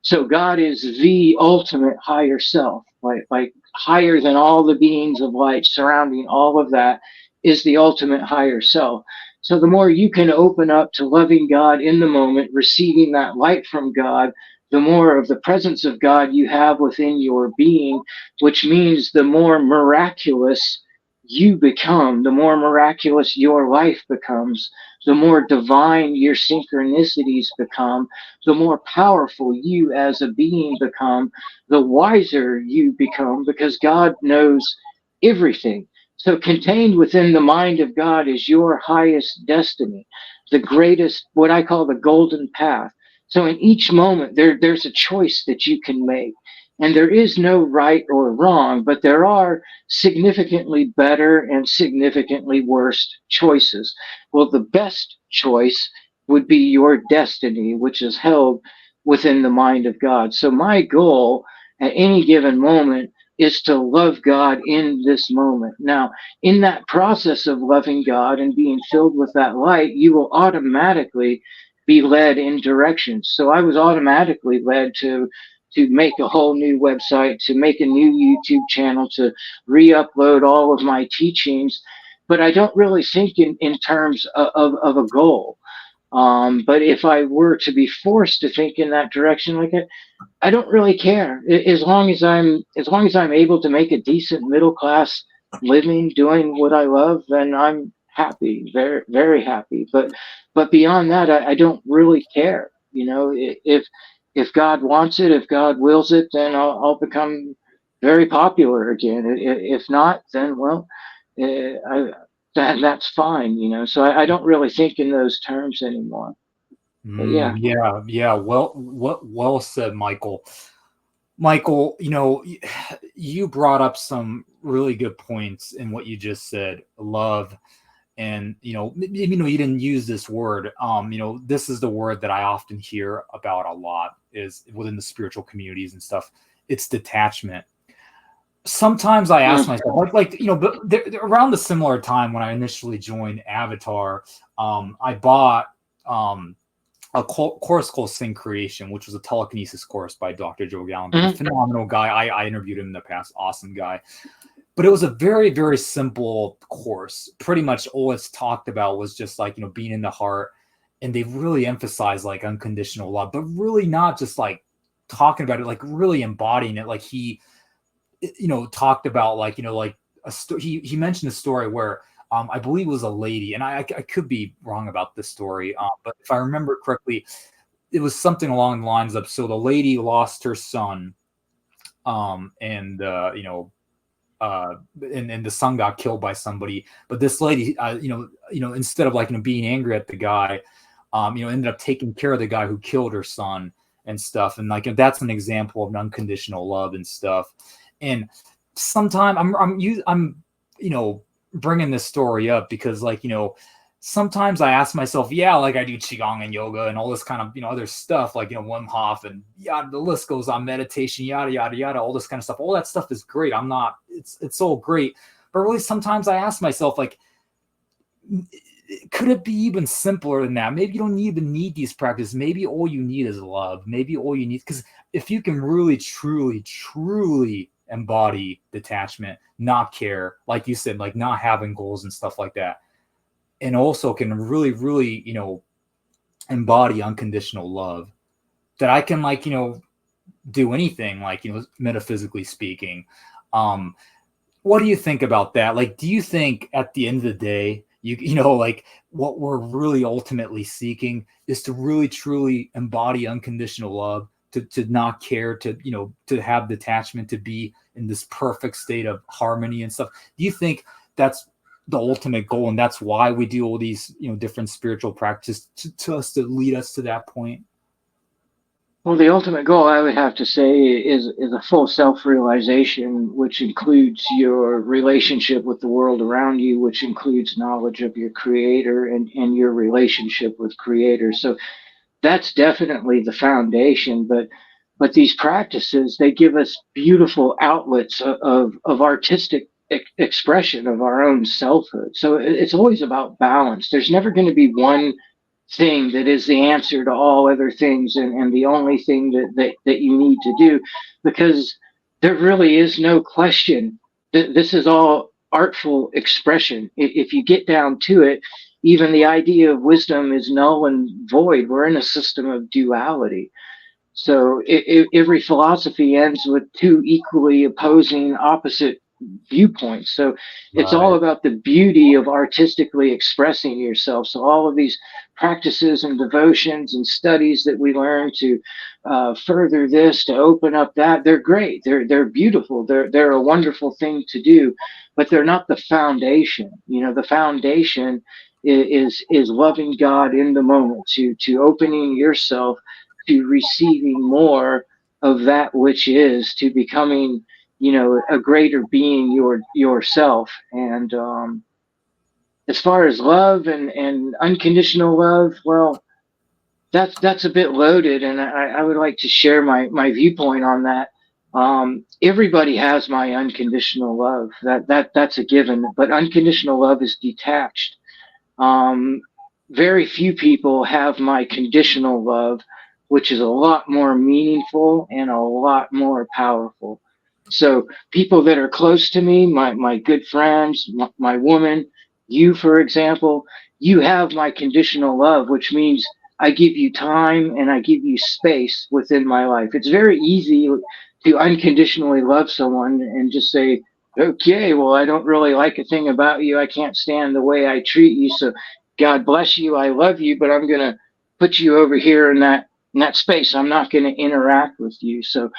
So God is the ultimate higher self, like higher than all the beings of light surrounding all of that is the ultimate higher self. So the more you can open up to loving God in the moment, receiving that light from God, the more of the presence of God you have within your being, which means the more miraculous you become, the more miraculous your life becomes, the more divine your synchronicities become, the more powerful you as a being become, the wiser you become, because God knows everything. So contained within the mind of God is your highest destiny, the greatest, what I call the golden path. So in each moment, there's a choice that you can make. And there is no right or wrong, but there are significantly better and significantly worse choices. Well, the best choice would be your destiny, which is held within the mind of God. So my goal at any given moment is to love God in this moment. Now, in that process of loving God and being filled with that light, you will automatically be led in directions. So I was automatically led to make a whole new website, to make a new YouTube channel, to re-upload all of my teachings. But I don't really think in terms of a goal. But if I were to be forced to think in that direction, like I don't really care. As long as I'm able to make a decent middle class living doing what I love, then I'm happy, very very happy. But beyond that, I don't really care. You know, if God wants it, if God wills it, then I'll become very popular again. If not, then well, that's fine. You know, so I don't really think in those terms anymore. But yeah. Yeah. Well said, Michael. Michael, you brought up some really good points in what you just said. Love, and you didn't use this word. This is the word that I often hear about a lot is within the spiritual communities and stuff. It's detachment. Sometimes I ask myself, but around the similar time when I initially joined Avatar, I bought a course called Sin Creation, which was a telekinesis course by Dr. Joe Gallen. Phenomenal guy. I interviewed him in the past. Awesome guy. But it was a very, very simple course. Pretty much all it's talked about was just being in the heart. And they really emphasized unconditional love, but really not just talking about it, really embodying it. Like he, talked about he mentioned a story where I believe it was a lady, and I could be wrong about this story, but if I remember correctly, it was something along the lines of, so the lady lost her son, and the son got killed by somebody, but this lady, instead of being angry at the guy, ended up taking care of the guy who killed her son and stuff, and that's an example of unconditional love and stuff. And sometimes I'm bringing this story up because sometimes I ask myself, I do qigong and yoga and all this kind of other stuff Wim Hof and the list goes on, meditation, yada yada yada, all this kind of stuff. All that stuff is great. It's all great, but really sometimes I ask myself, could it be even simpler than that? Maybe you don't even need these practices. Maybe all you need is love. Maybe all you need, because if you can really truly embody detachment, not care, like you said, not having goals and stuff like that, and also can really embody unconditional love, that I can do anything, metaphysically speaking. What do you think about that? Do you think at the end of the day, what we're really ultimately seeking is to really truly embody unconditional love, to not care, to have detachment, to be in this perfect state of harmony and stuff? Do you think that's the ultimate goal, and that's why we do all these different spiritual practices to lead us to that point? Well, the ultimate goal, I would have to say, is a full self-realization, which includes your relationship with the world around you, which includes knowledge of your creator and your relationship with creator. So that's definitely the foundation. But these practices, they give us beautiful outlets of artistic expression of our own selfhood. So it's always about balance. There's never going to be one thing that is the answer to all other things and the only thing that you need to do, because there really is no question that this is all artful expression. If you get down to it, even the idea of wisdom is null and void. We're in a system of duality. So every philosophy ends with two equally opposing opposite viewpoints. So it's all about the beauty of artistically expressing yourself. So all of these practices and devotions and studies that we learn to further this, to open up that, they're great. They're beautiful. They're a wonderful thing to do, but they're not the foundation. The foundation is loving God in the moment, to opening yourself to receiving more of that which is, to becoming a greater being yourself. And as far as love and unconditional love, well, that's a bit loaded, and I would like to share my viewpoint on that. Everybody has my unconditional love. That's a given. But unconditional love is detached. Very few people have my conditional love, which is a lot more meaningful and a lot more powerful. So people that are close to me, my good friends, my woman, you, for example, you have my conditional love, which means I give you time and I give you space within my life. It's very easy to unconditionally love someone and just say, okay, well, I don't really like a thing about you. I can't stand the way I treat you. So God bless you. I love you, but I'm going to put you over here in that space. I'm not going to interact with you. So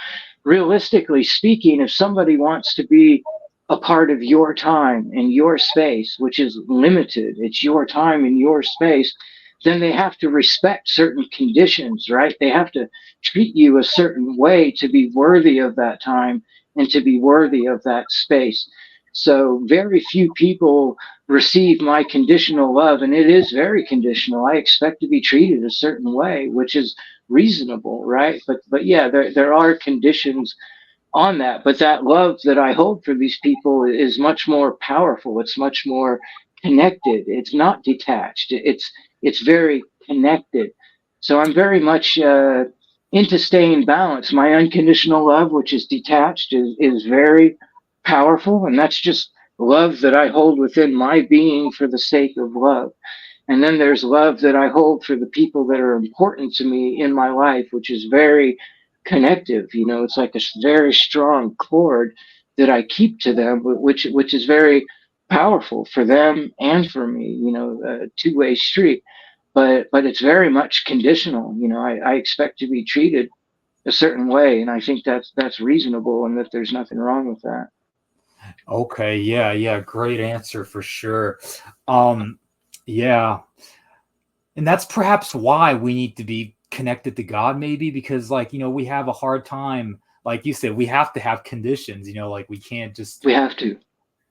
realistically speaking, if somebody wants to be a part of your time and your space, which is limited, it's your time and your space, then they have to respect certain conditions, right? They have to treat you a certain way to be worthy of that time and to be worthy of that space. So very few people receive my conditional love, and it is very conditional. I expect to be treated a certain way, which is reasonable, right? But yeah, there are conditions on that. But that love that I hold for these people is much more powerful. It's much more connected. It's not detached. It's very connected. So I'm very much into staying balanced. My unconditional love, which is detached, is very powerful, and that's just love that I hold within my being for the sake of love. And then there's love that I hold for the people that are important to me in my life, which is very connective. You know, it's like a very strong cord that I keep to them, which is very powerful for them and for me. You know, a two-way street. But it's very much conditional. You know, I expect to be treated a certain way, and I think that's reasonable, and that there's nothing wrong with that. Okay, yeah, great answer for sure. Yeah, and that's perhaps why we need to be connected to God, maybe because, like, we have a hard time. Like you said, we have to have conditions. Like we can't just. We have to.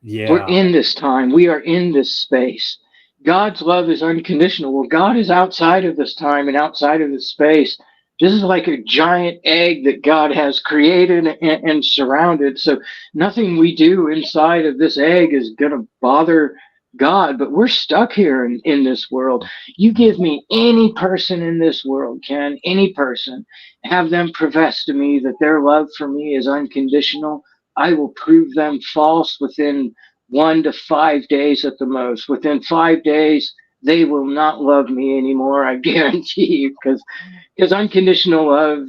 We're Yeah. in this time. We are in this space. God's love is unconditional. Well, God is outside of this time and outside of this space. This is like a giant egg that God has created and surrounded. So nothing we do inside of this egg is going to bother God, but we're stuck here in this world. You give me any person in this world, Ken, any person, have them profess to me that their love for me is unconditional. I will prove them false within 1 to 5 days at the most. Within 5 days, they will not love me anymore. I guarantee you, because unconditional love,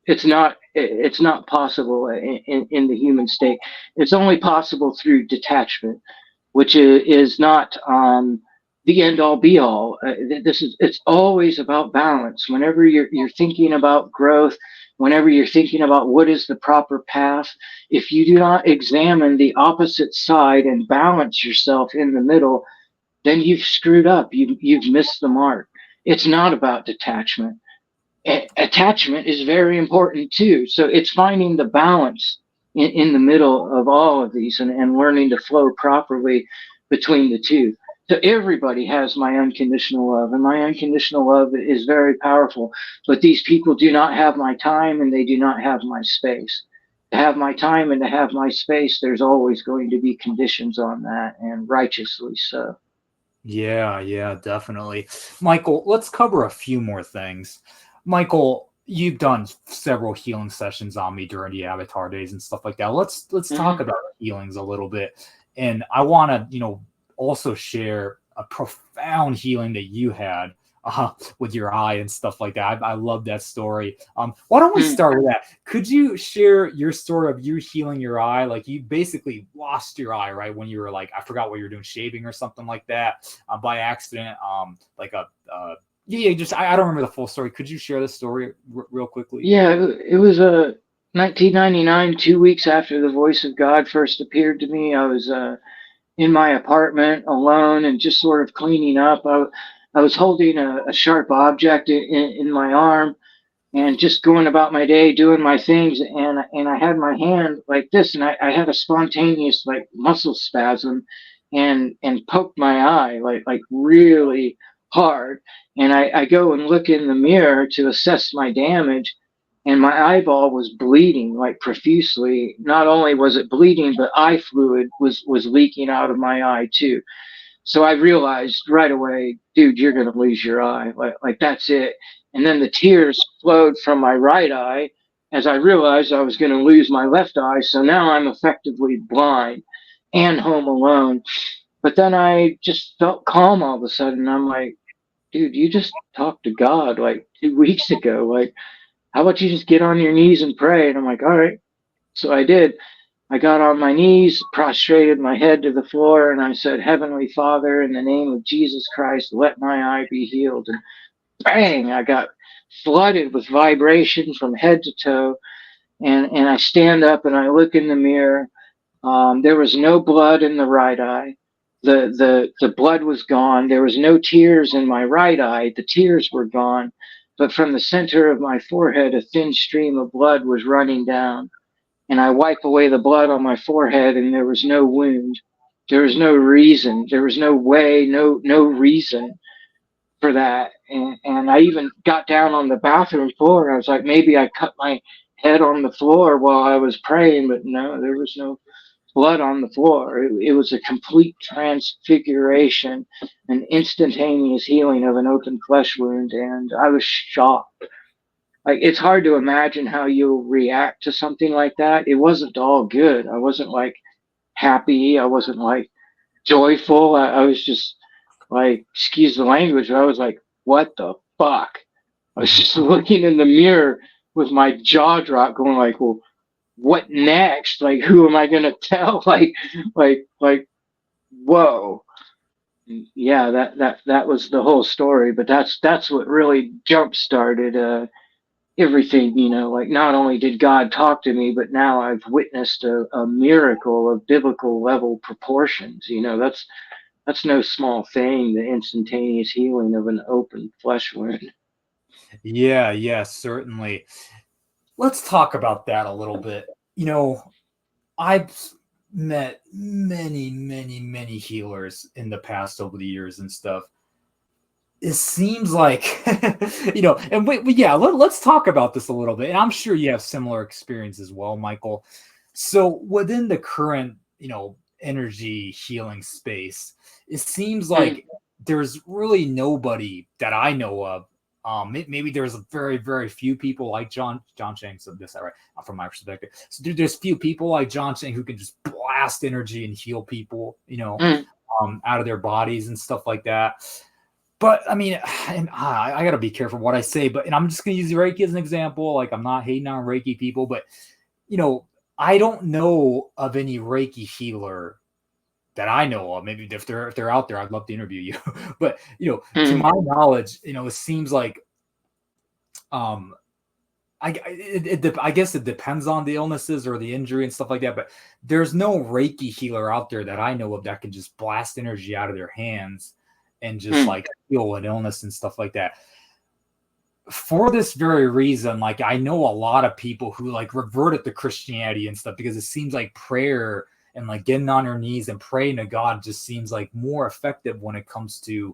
it's not possible in the human state. It's only possible through detachment, which is not the end all be all. It's always about balance. Whenever you're thinking about growth, whenever you're thinking about what is the proper path, if you do not examine the opposite side and balance yourself in the middle, then you've screwed up. You've missed the mark. It's not about detachment. Attachment is very important too. So it's finding the balance in the middle of all of these, and learning to flow properly between the two. So everybody has my unconditional love, and my unconditional love is very powerful. But these people do not have my time, and they do not have my space. To have my time and to have my space, there's always going to be conditions on that, and righteously so. Yeah, definitely. Michael, let's cover a few more things. Michael, you've done several healing sessions on me during the Avatar days and stuff like that. Let's talk about healings a little bit. And I want to, also share a profound healing that you had with your eye and stuff like that. I love that story. Why don't we start with that? Could you share your story of you healing your eye? Like, you basically lost your eye, right? When you were like, I forgot what you were doing, shaving or something like that, by accident. I don't remember the full story. Could you share the story real quickly? Yeah, it was 1999, 2 weeks after the voice of God first appeared to me. I was in my apartment alone and just sort of cleaning up. I was holding a sharp object in my arm and just going about my day, doing my things. And I had my hand like this, and I had a spontaneous like muscle spasm and poked my eye like really hard. And I go and look in the mirror to assess my damage. and my eyeball was bleeding like profusely. Not only was it bleeding, but eye fluid was leaking out of my eye too. So I realized right away, dude, you're going to lose your eye. Like that's it. And then the tears flowed from my right eye as I realized I was going to lose my left eye. So now I'm effectively blind and home alone. But then I just felt calm all of a sudden. I'm like, dude, you just talked to God like 2 weeks ago. Like, how about you just get on your knees and pray? And I'm like, all right. So I did. I got on my knees, prostrated my head to the floor, and I said, Heavenly Father, in the name of Jesus Christ, let my eye be healed. And bang, I got flooded with vibration from head to toe. And I stand up and I look in the mirror. There was no blood in the right eye. The blood was gone. There was no tears in my right eye. The tears were gone. But from the center of my forehead, a thin stream of blood was running down. And I wipe away the blood on my forehead, and there was no wound. There was no reason. There was no way, no reason for that. And I even got down on the bathroom floor. I was like, maybe I cut my head on the floor while I was praying, but no, there was no blood on the floor. It was a complete transfiguration, an instantaneous healing of an open flesh wound, and I was shocked. Like, it's hard to imagine how you'll react to something like that. It wasn't all good. I wasn't like happy. I wasn't like joyful. I was just like, excuse the language, but I was like, what the fuck? I was just looking in the mirror with my jaw dropped, going like, well, what next? Like, who am I gonna tell? Like, whoa. Yeah, that was the whole story. But that's what really jump started everything. Like, not only did God talk to me, but now I've witnessed a miracle of biblical level proportions. That's no small thing. The instantaneous healing of an open flesh wound. Yeah, certainly. Let's talk about that a little bit. I've met many healers in the past over the years and stuff. It seems like, and let's talk about this a little bit. And I'm sure you have similar experience as well, Michael. So within the current, energy healing space, it seems like there's really nobody that I know of. Maybe there's very few people like John Chang. So this right from my perspective. So there's few people like John Chang who can just blast energy and heal people, out of their bodies and stuff like that. But I mean, and I got to be careful what I say. But I'm just going to use Reiki as an example. Like, I'm not hating on Reiki people, but I don't know of any Reiki healer that I know of. Maybe if they're out there, I'd love to interview you. But to my knowledge, it seems like, I guess it depends on the illnesses or the injury and stuff like that. But there's no Reiki healer out there that I know of that can just blast energy out of their hands and just like heal an illness and stuff like that. For this very reason, like, I know a lot of people who like reverted to Christianity and stuff because it seems like prayer and like getting on your knees and praying to God just seems like more effective when it comes to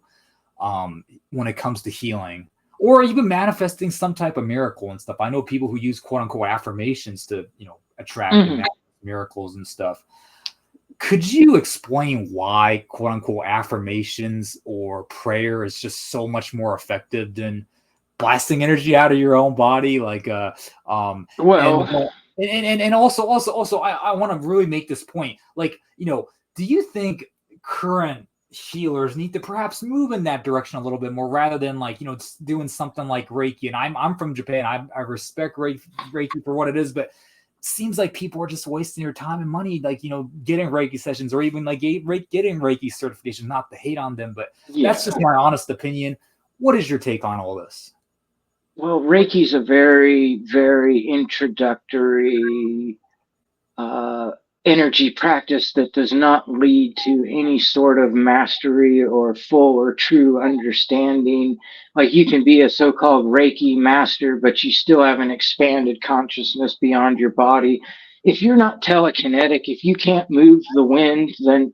healing or even manifesting some type of miracle and stuff. I know people who use quote unquote affirmations to, attract and manifest miracles and stuff. Could you explain why quote unquote affirmations or prayer is just so much more effective than blasting energy out of your own body? Like, and also I want to really make this point. Like, do you think current healers need to perhaps move in that direction a little bit more rather than like, doing something like Reiki? And I'm from Japan. I respect Reiki for what it is, but seems like people are just wasting their time and money, like, getting Reiki sessions or even like getting Reiki certification, not to hate on them, but that's just my honest opinion. What is your take on all this? Well, Reiki's a very, very introductory energy practice that does not lead to any sort of mastery or full or true understanding. Like, you can be a so-called Reiki master, but you still have an expanded consciousness beyond your body. If you're not telekinetic, if you can't move the wind, then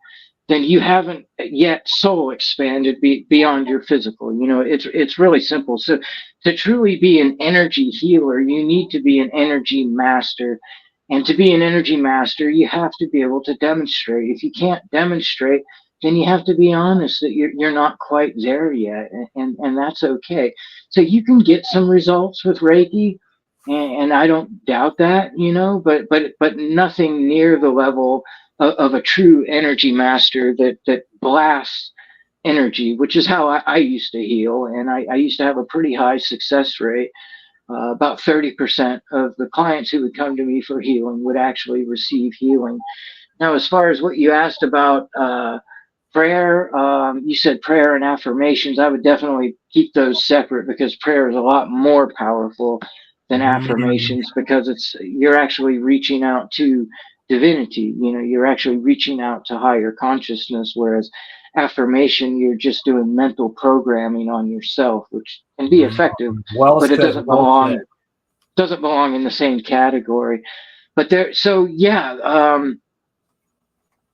then you haven't yet soul expanded beyond your physical. It's really simple. So to truly be an energy healer, you need to be an energy master. And to be an energy master, you have to be able to demonstrate. If you can't demonstrate, then you have to be honest that you're not quite there yet, and that's okay. So you can get some results with Reiki, and I don't doubt that, but nothing near the level of a true energy master that blasts energy, which is how I used to heal, and I used to have a pretty high success rate. About 30% of the clients who would come to me for healing would actually receive healing. Now, as far as what you asked about prayer, you said prayer and affirmations. I would definitely keep those separate, because prayer is a lot more powerful than affirmations, because you're actually reaching out to divinity. You're actually reaching out to higher consciousness, whereas affirmation, you're just doing mental programming on yourself, which can be effective, Well but it said, doesn't well belong said. doesn't belong in the same category. But so yeah,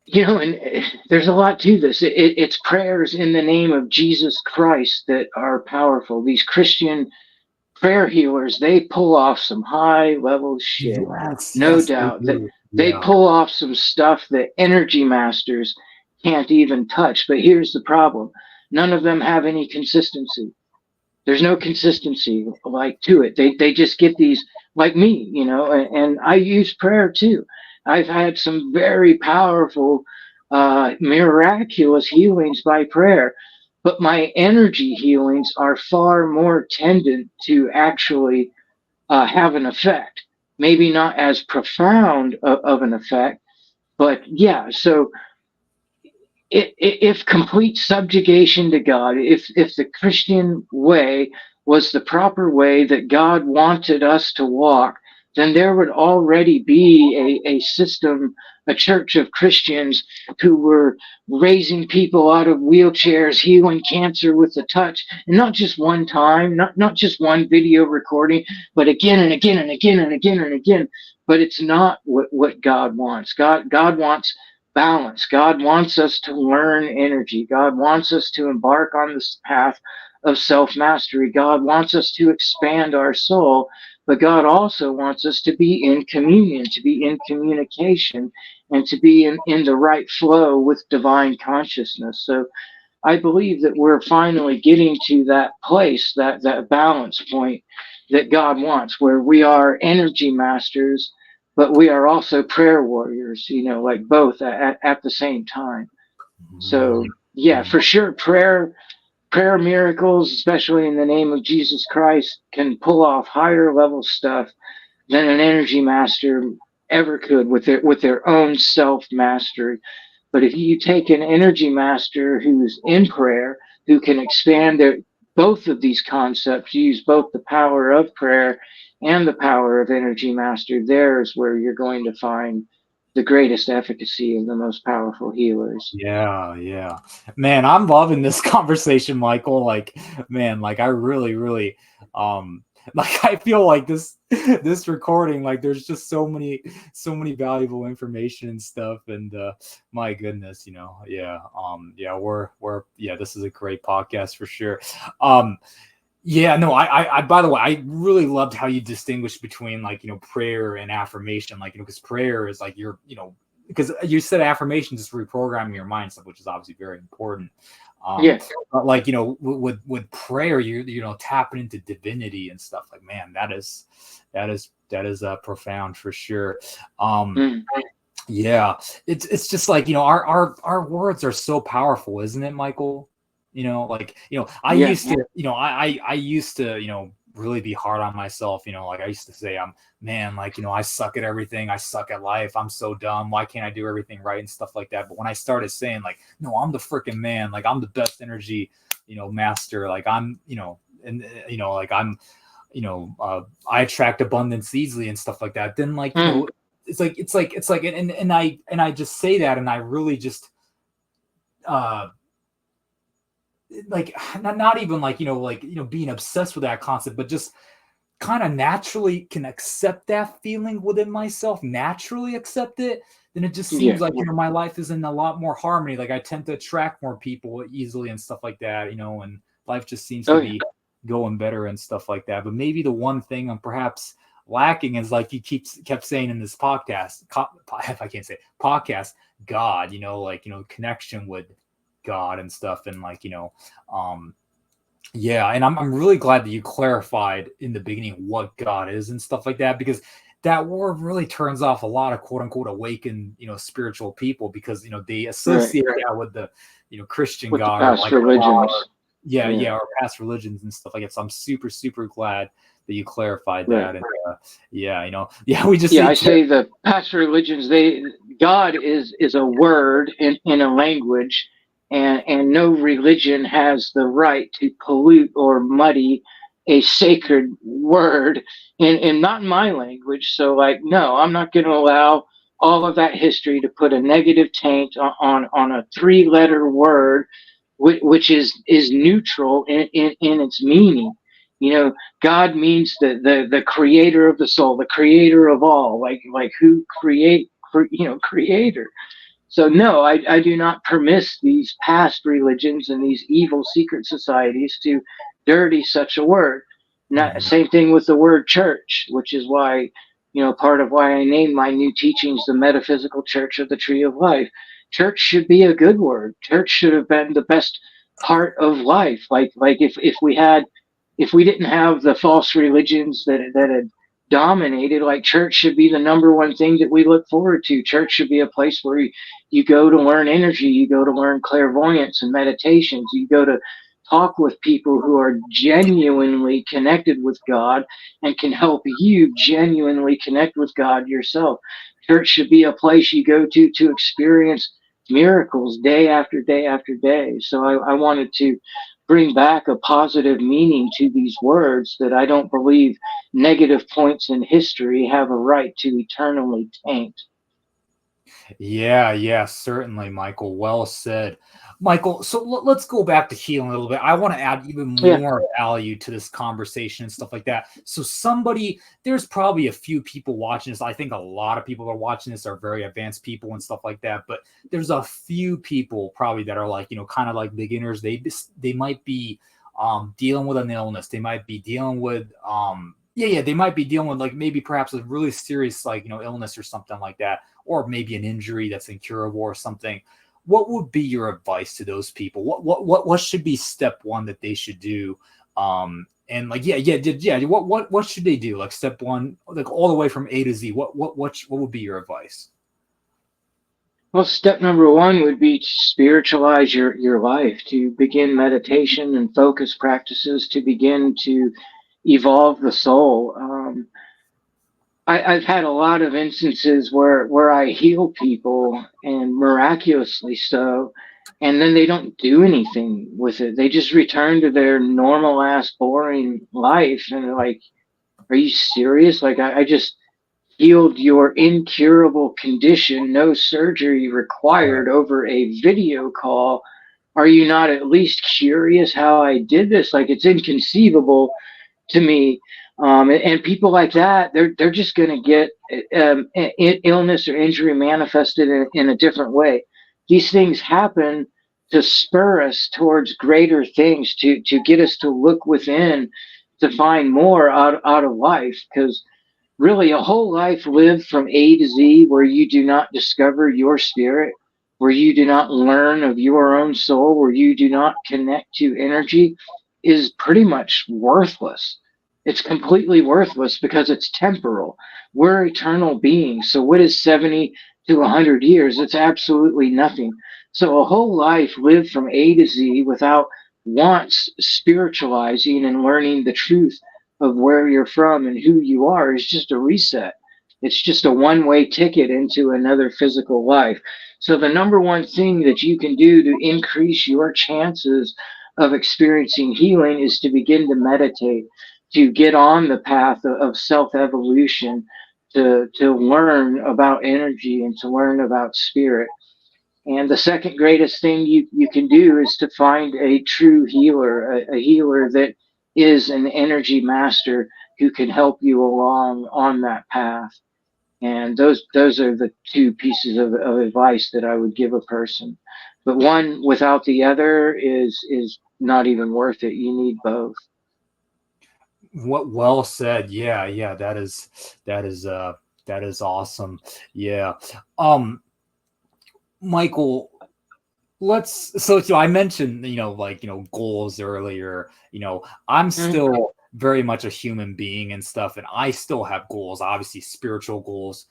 and there's a lot to this. It's prayers in the name of Jesus Christ that are powerful. These Christian prayer healers, they pull off some high level shit. Yes, No yes, they doubt that do. they Yeah. pull off some stuff that energy masters can't even touch. But here's the problem. None of them have any consistency. There's no consistency to it. They just get these, like me, and I use prayer too. I've had some very powerful, miraculous healings by prayer, but my energy healings are far more tendent to actually have an effect. Maybe not as profound of an effect, but yeah. So if complete subjugation to God, if the Christian way was the proper way that God wanted us to walk, then there would already be a system, a church of Christians who were raising people out of wheelchairs, healing cancer with a touch, and not just one time, not just one video recording, but again and again and again and again and again. But it's not what God wants. God wants balance. God wants us to learn energy. God wants us to embark on this path of self mastery. God wants us to expand our soul, but God also wants us to be in communion, to be in communication, and to be in the right flow with divine consciousness. So I believe that we're finally getting to that place, that balance point that God wants, where we are energy masters, but we are also prayer warriors, like both at the same time. So yeah, for sure, prayer miracles, especially in the name of Jesus Christ, can pull off higher level stuff than an energy master ever could with their own self mastery. But if you take an energy master who's in prayer, who can expand both of these concepts, use both the power of prayer and the power of energy master, there's where you're going to find the greatest efficacy of the most powerful healers. Yeah. Man, I'm loving this conversation, Michael. Man, I really, really, I feel like this recording, there's just so many valuable information and stuff. And my goodness, yeah. This is a great podcast for sure. Yeah, no, I by the way, I really loved how you distinguished between prayer and affirmation, because prayer is because you said affirmation is reprogramming your mindset, which is obviously very important. Yeah. But with prayer, you're tapping into divinity and stuff. Man, that is profound for sure. Yeah, it's just our words are so powerful, isn't it, Michael? I used to, really be hard on myself. I used to say, I suck at everything. I suck at life. I'm so dumb. Why can't I do everything right and stuff like that? But when I started saying no, I'm the freaking man. I'm the best energy, master. I'm, I'm, I attract abundance easily and stuff like that. Then it's like, and I just say that, and I really just, not even being obsessed with that concept, but just kind of naturally can accept that feeling within myself, naturally accept it, then it just seems like, my life is in a lot more harmony. Like I tend to attract more people easily and stuff like that, and life just seems to be going better and stuff like that. But maybe the one thing I'm perhaps lacking is, like you kept saying in this podcast, if I can't say it, podcast, God, connection with God and stuff. And like, yeah, and I'm really glad that you clarified in the beginning what God is and stuff like that, because that word really turns off a lot of quote unquote awakened, spiritual people, because they associate that with the Christian with God, the past religions. Or past religions and stuff like that. So I'm super, super glad that you clarified that. And we just I say the past religions, God is a word in a language. And no religion has the right to pollute or muddy a sacred word, and not in my language. So, like, no, I'm not going to allow all of that history to put a negative taint on a 3-letter word, which is neutral in its meaning. God means the creator of the soul, the creator of all, like who creator. So no, I do not permit these past religions and these evil secret societies to dirty such a word. Same thing with the word church, which is why, part of why I named my new teachings the Metaphysical Church of the Tree of Life. Church should be a good word. Church should have been the best part of life. Like if we didn't have the false religions that had dominated, like, church should be the number one thing that we look forward to. Church should be a place where you go to learn energy, you go to learn clairvoyance and meditations, you go to talk with people who are genuinely connected with God and can help you genuinely connect with God yourself. Church should be a place you go to experience miracles day after day after day. So I wanted to bring back a positive meaning to these words that I don't believe negative points in history have a right to eternally taint. Yeah, certainly, Michael. Well said. Michael, so let's go back to healing a little bit. I want to add even more value to this conversation and stuff like that. So there's probably a few people watching this. I think a lot of people that are watching this are very advanced people and stuff like that. But there's a few people probably that are like, kind of like beginners. They might be dealing with an illness. They might be dealing with they might be dealing with, like, maybe perhaps a really serious, like, illness or something like that, or maybe an injury that's incurable or something. What would be your advice to those people? What should be step one that they should do? And like, what should they do? Like step one, like all the way from A to Z. What would be your advice? Well, step number one would be to spiritualize your life, to begin meditation and focus practices, to begin to evolve the soul. I've had a lot of instances where I heal people, and miraculously so, and then they don't do anything with it. They just return to their normal ass boring life, and they're like, "Are you serious? Like I just healed your incurable condition, no surgery required, over a video call. Are you not at least curious how I did this? Like, it's inconceivable to me." And people like that, they're just going to get illness or injury manifested in a different way. These things happen to spur us towards greater things, to get us to look within, to find more out of life. Because really, a whole life lived from A to Z where you do not discover your spirit, where you do not learn of your own soul, where you do not connect to energy, is pretty much worthless. It's completely worthless because it's temporal. We're eternal beings. So what is 70 to 100 years? It's absolutely nothing. So a whole life lived from A to Z without once spiritualizing and learning the truth of where you're from and who you are is just a reset. It's just a one-way ticket into another physical life. So the number one thing that you can do to increase your chances of experiencing healing is to begin to meditate, to get on the path of self-evolution, to learn about energy and to learn about spirit. And the second greatest thing you can do is to find a true healer, a healer that is an energy master who can help you along on that path. And those are the two pieces of advice that I would give a person. But one without the other is not even worth it. You need both. What well said. Yeah, yeah, that is awesome. Yeah. Michael, I mentioned, like, goals earlier. I'm still very much a human being and stuff, and I still have goals, obviously spiritual goals,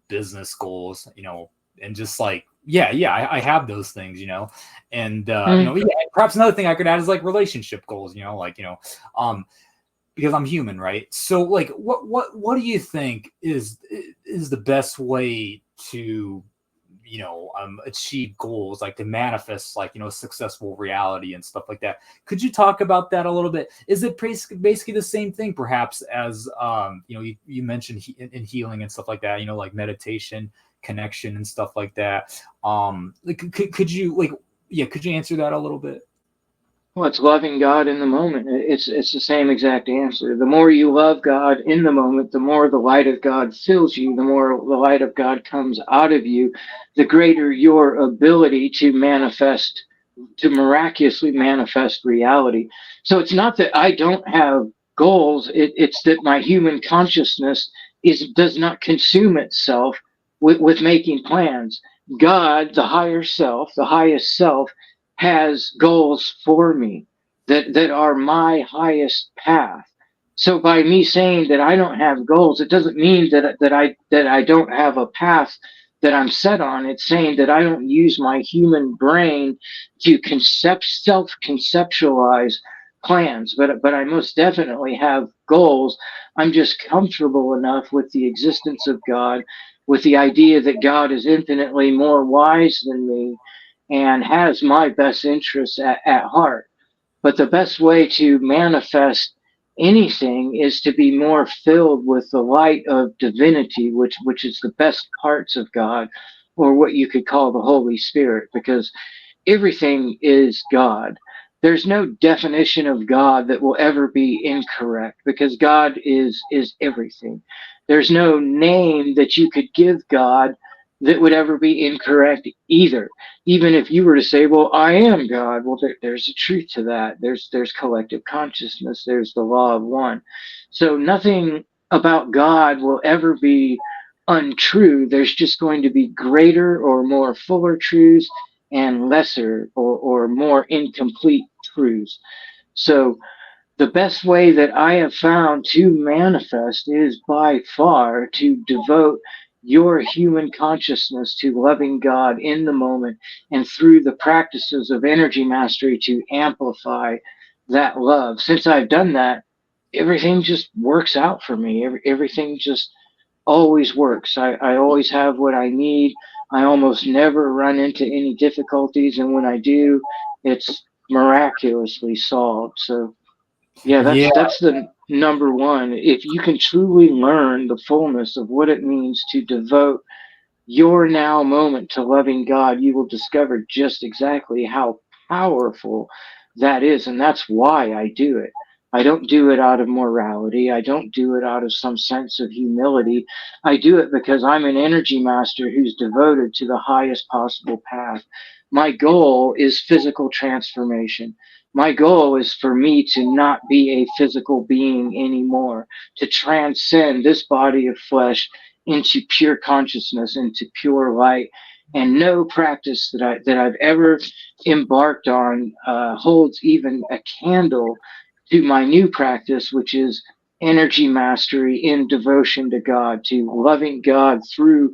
business goals, and just like, I have those things, and perhaps another thing I could add is like relationship goals, like, because I'm human, right? So like, what do you think is the best way to achieve goals, like to manifest, like, successful reality and stuff like that? Could you talk about that a little bit? Is it basically the same thing perhaps as you mentioned in healing and stuff like that, like meditation, connection and stuff like that? Like, could you answer that a little bit? Well, it's loving God in the moment. It's the same exact answer. The more you love God in the moment, the more the light of God fills you, the more the light of God comes out of you, the greater your ability to manifest, to miraculously manifest reality. So it's not that I don't have goals, it's that my human consciousness does not consume itself with making plans. God, the higher self, the highest self, has goals for me that are my highest path. So by me saying that I don't have goals, it doesn't mean that I don't have a path that I'm set on. It's saying that I don't use my human brain to self conceptualize plans, but I most definitely have goals. I'm just comfortable enough with the existence of God, with the idea that God is infinitely more wise than me and has my best interests at heart. But the best way to manifest anything is to be more filled with the light of divinity, which is the best parts of God, or what you could call the Holy Spirit, because everything is God. There's no definition of God that will ever be incorrect, because God is everything. There's no name that you could give God that would ever be incorrect either. Even if you were to say, well, I am God, well, there's a truth to that. There's collective consciousness. There's the law of one. So nothing about God will ever be untrue. There's just going to be greater or more fuller truths and lesser or more incomplete truths. So the best way that I have found to manifest is by far to devote your human consciousness to loving God in the moment, and through the practices of energy mastery to amplify that love. Since I've done that, everything just works out for me. Everything just always works. I always have what I need. I almost never run into any difficulties. And when I do, it's miraculously solved. So yeah, that's the number one. If you can truly learn the fullness of what it means to devote your now moment to loving God, you will discover just exactly how powerful that is. And that's why I do it. I don't do it out of morality. I don't do it out of some sense of humility. I do it because I'm an energy master who's devoted to the highest possible path. My goal is physical transformation. My goal is for me to not be a physical being anymore, to transcend this body of flesh into pure consciousness, into pure light. And no practice that I've ever embarked on holds even a candle to my new practice, which is energy mastery in devotion to God, to loving God through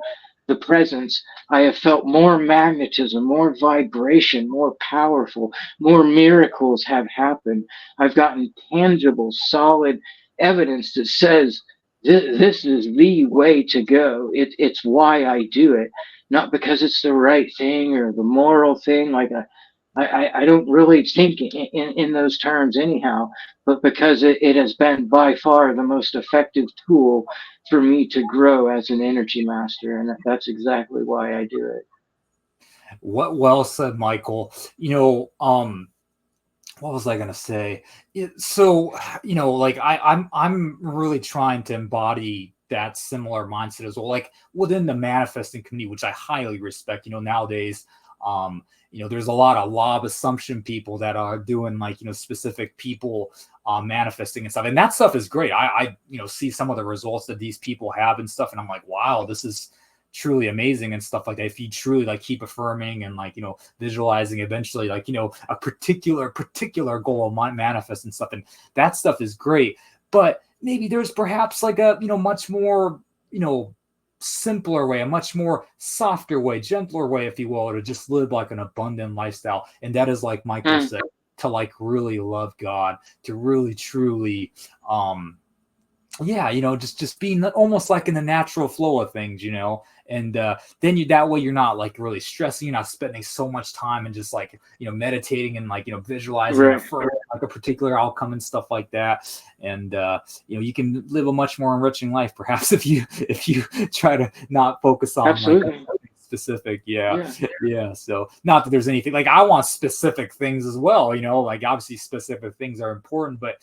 the presence. I have felt more magnetism, more vibration, more powerful, more miracles have happened. I've gotten tangible, solid evidence that says this is the way to go. It's why I do it, not because it's the right thing or the moral thing. Like I don't really think in those terms anyhow, but because it has been by far the most effective tool for me to grow as an energy master. And that's exactly why I do it. What well said, Michael. what was I gonna say? So, like I'm really trying to embody that similar mindset as well, like within the manifesting community, which I highly respect. Nowadays, there's a lot of law of assumption people that are doing like specific people manifesting and stuff, and that stuff is great. I see some of the results that these people have and stuff, and I'm like, wow, this is truly amazing and stuff like that. If you truly like keep affirming and like visualizing eventually like a particular goal might manifest and stuff, and that stuff is great. But maybe there's perhaps like a much more simpler way, a much more softer way, gentler way, if you will, to just live like an abundant lifestyle. And that is, like Michael said, to like really love God, to really truly just being almost like in the natural flow of things, and then that way you're not like really stressing, you're not spending so much time and just like meditating and like visualizing like a particular outcome and stuff like that. And you can live a much more enriching life perhaps if you try to not focus on like specific. Yeah. So not that there's anything like I want specific things as well, like obviously specific things are important, but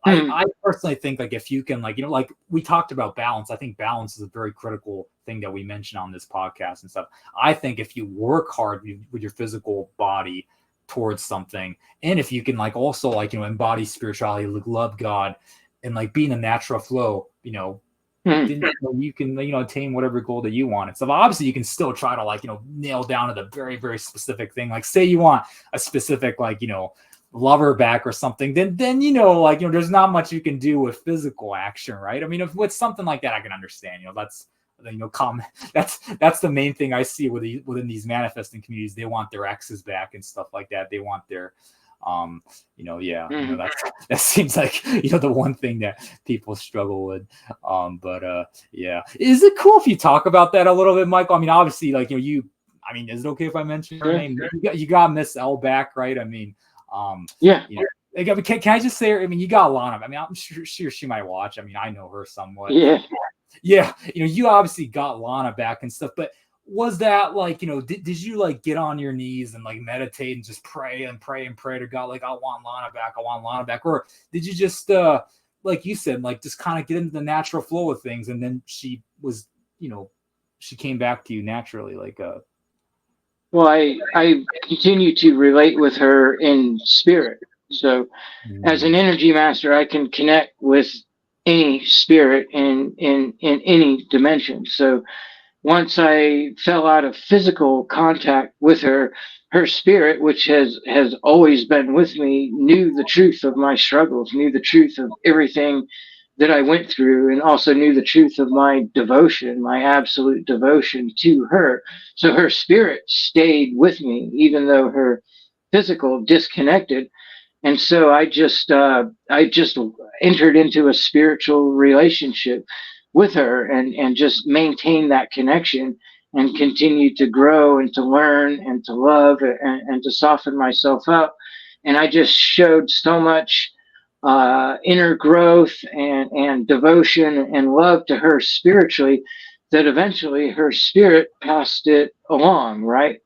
I personally think like if you can like like we talked about balance, I think balance is a very critical thing that we mention on this podcast and stuff. I think if you work hard with your physical body towards something, and if you can like also like embody spirituality, like love God, and like be in a natural flow, then you can attain whatever goal that you want. And so obviously you can still try to like nail down to the very, very specific thing. Like say you want a specific like lover back or something, then there's not much you can do with physical action, right? I mean, if with something like that I can understand, that's common. That's the main thing I see within these manifesting communities. They want their exes back and stuff like that. They want their that seems like the one thing that people struggle with. Is it cool if you talk about that a little bit, Michael? I mean, obviously, like is it okay if I mention her name? You got Miss L back, right? I mean, can I just say, I mean, you got Lana. I mean, I'm sure she might watch. I mean, I know her somewhat. Yeah. You obviously got Lana back and stuff, but was that like, did you like get on your knees and like meditate and just pray to God, like, I want Lana back? Or did you just, like you said, like just kind of get into the natural flow of things, and then she was, she came back to you naturally, like, Well, I continue to relate with her in spirit. So as an energy master, I can connect with any spirit in any dimension. So once I fell out of physical contact with her, her spirit, which has always been with me, knew the truth of my struggles, knew the truth of everything that I went through, and also knew the truth of my devotion, my absolute devotion to her. So her spirit stayed with me, even though her physical disconnected. And so I just entered into a spiritual relationship with her, and just maintained that connection and continued to grow and to learn and to love, and to soften myself up. And I just showed so much inner growth and devotion and love to her spiritually, that eventually her spirit passed it along, right?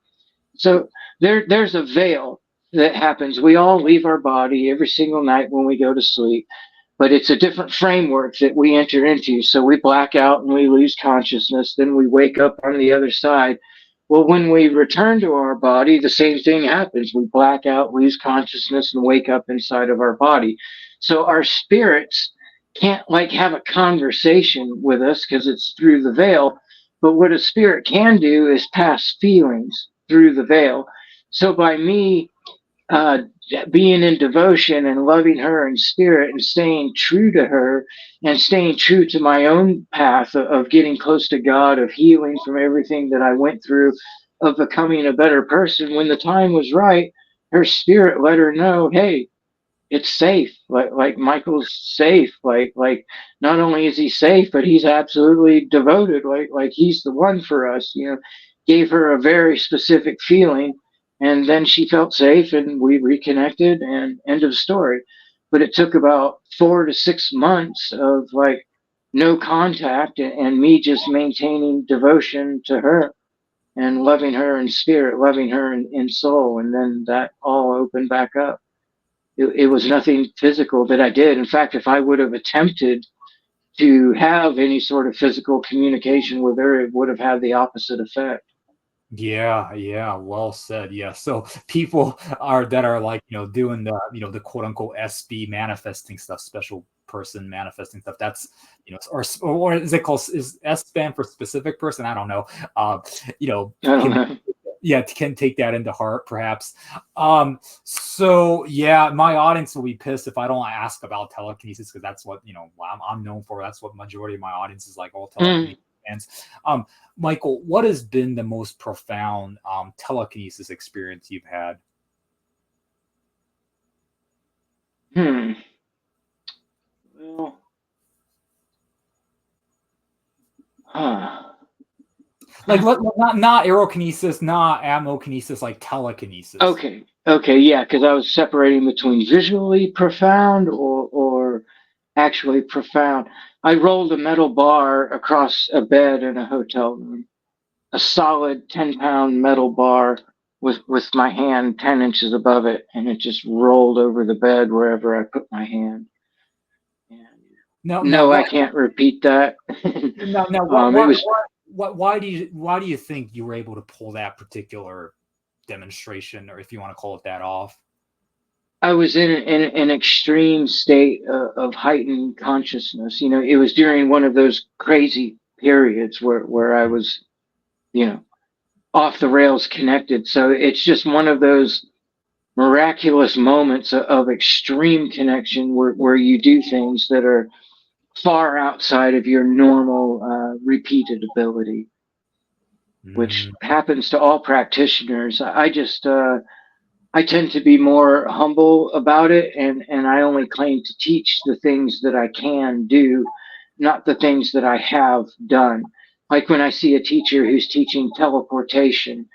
So there's a veil that happens. We all leave our body every single night when we go to sleep, but it's a different framework that we enter into. So we black out and we lose consciousness, then we wake up on the other side. Well, when we return to our body, the same thing happens. We black out, lose consciousness, and wake up inside of our body. So our spirits can't like have a conversation with us because it's through the veil. But what a spirit can do is pass feelings through the veil. So by me being in devotion and loving her in spirit and staying true to her and staying true to my own path of getting close to God, of healing from everything that I went through, of becoming a better person, when the time was right, her spirit let her know, hey, it's safe. Like Michael's safe. Like not only is he safe, but he's absolutely devoted. Like he's the one for us. Gave her a very specific feeling, and then she felt safe, and we reconnected, and end of story. But it took about 4 to 6 months of like no contact, and me just maintaining devotion to her and loving her in spirit, loving her in soul, and then that all opened back up. it was nothing physical that I did. In fact, if I would have attempted to have any sort of physical communication with her, it would have had the opposite effect. Yeah, well said. Yeah. So people that are like, doing the, the quote unquote SB manifesting stuff, special person manifesting stuff. That's, or is it called, is S stand for specific person? I don't know. I don't know. Yeah, can take that into heart, perhaps. So yeah, my audience will be pissed if I don't ask about telekinesis, because that's what I'm known for. That's what majority of my audience is like, all telekinesis fans. Michael, what has been the most profound telekinesis experience you've had? Well, like not aerokinesis, not ammokinesis, like telekinesis. Okay, yeah, because I was separating between visually profound or actually profound. I rolled a metal bar across a bed in a hotel room, a solid 10-pound metal bar with my hand 10 inches above it, and it just rolled over the bed wherever I put my hand. And I can't repeat that. Why do you think you were able to pull that particular demonstration, or if you want to call it that, off? I was in an extreme state of heightened consciousness. It was during one of those crazy periods where I was, off the rails connected. So it's just one of those miraculous moments of extreme connection where you do things that are far outside of your normal repeated ability, which happens to all practitioners. I tend to be more humble about it, and I only claim to teach the things that I can do, not the things that I have done. Like when I see a teacher who's teaching teleportation.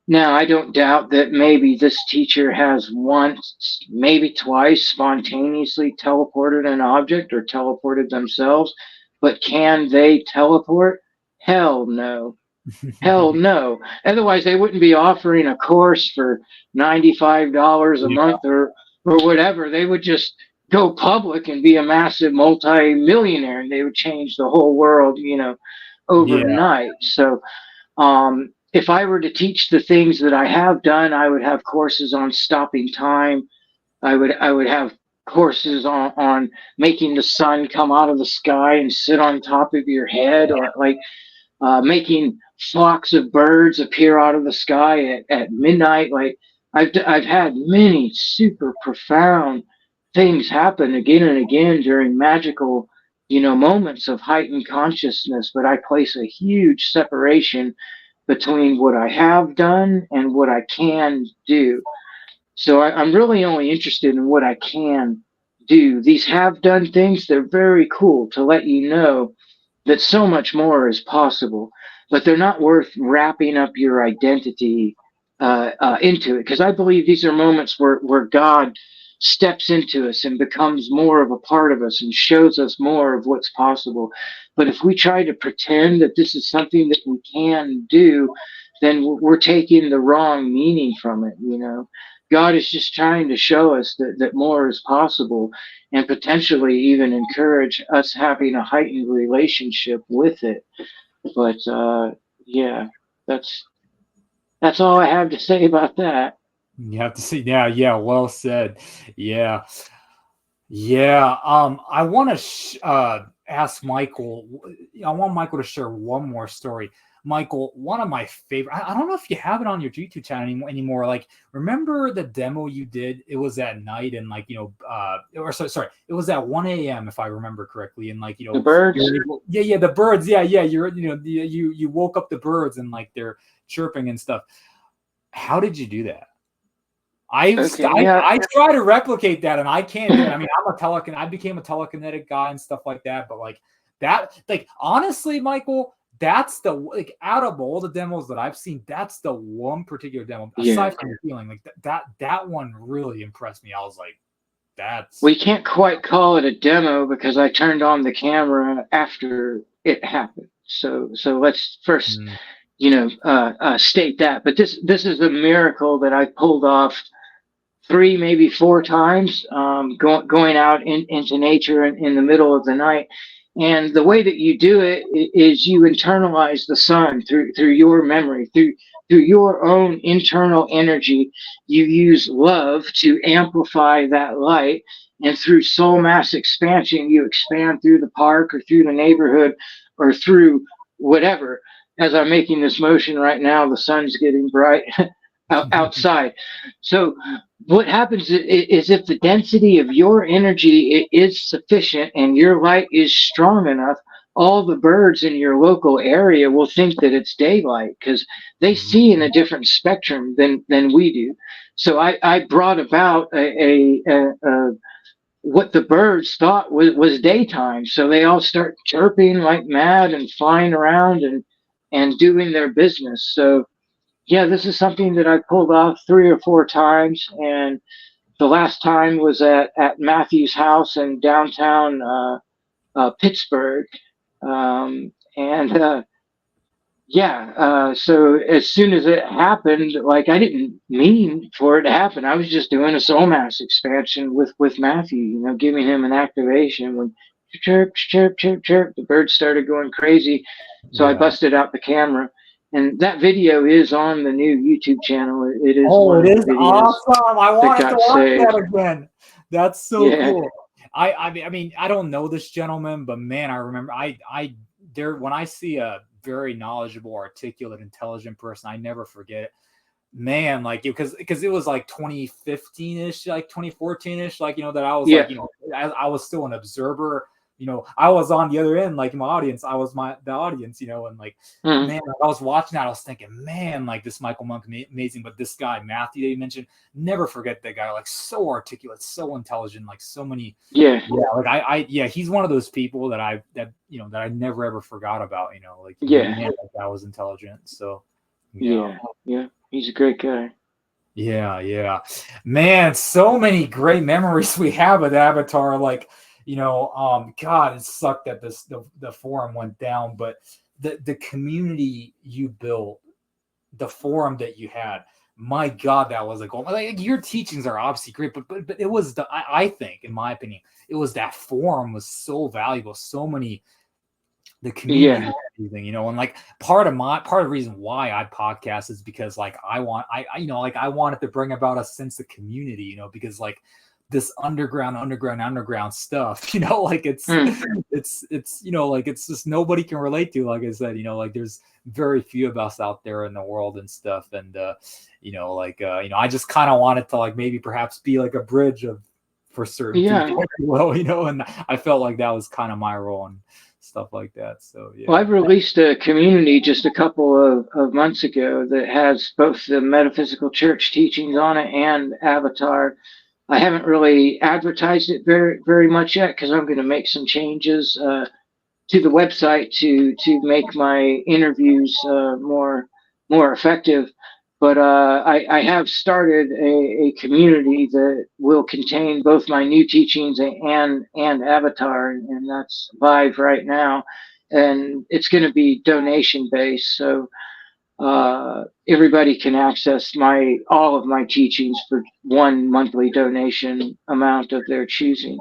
Now, I don't doubt that maybe this teacher has once, maybe twice, spontaneously teleported an object or teleported themselves, but can they teleport? Hell no. Hell no. Otherwise, they wouldn't be offering a course for $95 a month or whatever. They would just go public and be a massive multi-millionaire, and they would change the whole world, overnight. So, if I were to teach the things that I have done, I would have courses on stopping time. I would have courses on making the sun come out of the sky and sit on top of your head, or like making flocks of birds appear out of the sky at midnight. Like I've had many super profound things happen again and again during magical, moments of heightened consciousness. But I place a huge separation between what I have done and what I can do. So I'm really only interested in what I can do. These have done things, they're very cool to let you know that so much more is possible, but they're not worth wrapping up your identity into it. Because I believe these are moments where God steps into us and becomes more of a part of us and shows us more of what's possible. But if we try to pretend that this is something that we can do, then we're taking the wrong meaning from it. God is just trying to show us that more is possible, and potentially even encourage us having a heightened relationship with it. But yeah, that's all I have to say about that. You have to see. Yeah, well said. Yeah. I want to ask Michael. I want Michael to share one more story. Michael, one of my favorite, I don't know if you have it on your YouTube channel anymore. Like, remember the demo you did? It was at night, and like, sorry, it was at 1 a.m. if I remember correctly. And like, the birds. Yeah, the birds. Yeah. You woke up the birds, and like they're chirping and stuff. How did you do that? I try to replicate that, and I can't do it. I mean, I became a telekinetic guy and stuff like that, but like that, like honestly, Michael, that's the, like, out of all the demos that I've seen, that's the one particular demo, aside from the feeling, like that one really impressed me. I was like, we can't quite call it a demo because I turned on the camera after it happened. So let's first, state that. But this is a miracle that I pulled off 3, maybe 4 times, going out into nature in the middle of the night. And the way that you do it is you internalize the sun through your memory, through your own internal energy. You use love to amplify that light. And through soul mass expansion, you expand through the park or through the neighborhood or through whatever. As I'm making this motion right now, the sun's getting bright outside. So what happens is if the density of your energy is sufficient and your light is strong enough, all the birds in your local area will think that it's daylight because they see in a different spectrum than we do. So I brought about a what the birds thought was daytime. So they all start chirping like mad and flying around and doing their business. So yeah, this is something that I pulled off 3 or 4 times, and the last time was at Matthew's house in downtown Pittsburgh, and so as soon as it happened, like I didn't mean for it to happen. I was just doing a soul mass expansion with Matthew, giving him an activation when chirp, chirp, chirp, chirp, the birds started going crazy. So I busted out the camera. And that video is on the new YouTube channel. It is. Oh, it is awesome! I want to watch that again. That's so cool. I mean, I don't know this gentleman, but man, I remember when I see a very knowledgeable, articulate, intelligent person, I never forget it. Man, like because it was like 2015-ish, like 2014-ish, like that I was like, I was still an observer. I was on the other end, like in my audience. I was the audience, and like, man, I was watching that. I was thinking, man, like this Michael Monk, amazing. But this guy, Matthew, that you mentioned, never forget that guy. Like so articulate, so intelligent, like so many. Like he's one of those people that I never ever forgot about. Like man, that guy was intelligent. So yeah, he's a great guy. Yeah, man, so many great memories we have with Avatar. Like. God, it sucked that the forum went down, but the community you built, the forum that you had, my God, that was a goal. Like your teachings are obviously great, but it was I think, in my opinion, it was that forum was so valuable. So many the community, and like part of the reason why I podcast is because like I wanted to bring about a sense of community, because like. This underground stuff, like it's like it's just nobody can relate to. Like I said, like there's very few of us out there in the world and stuff, and I just kind of wanted to like maybe perhaps be like a bridge for certain people, and I felt like that was kind of my role and stuff like that. So Well, I've released a community just a couple of months ago that has both the Metaphysical Church teachings on it and Avatar. I haven't really advertised it very, very much yet because I'm going to make some changes to the website to make my interviews more effective. But I have started a community that will contain both my new teachings and Avatar, and that's live right now. And it's going to be donation based, so everybody can access all of my teachings for one monthly donation amount of their choosing,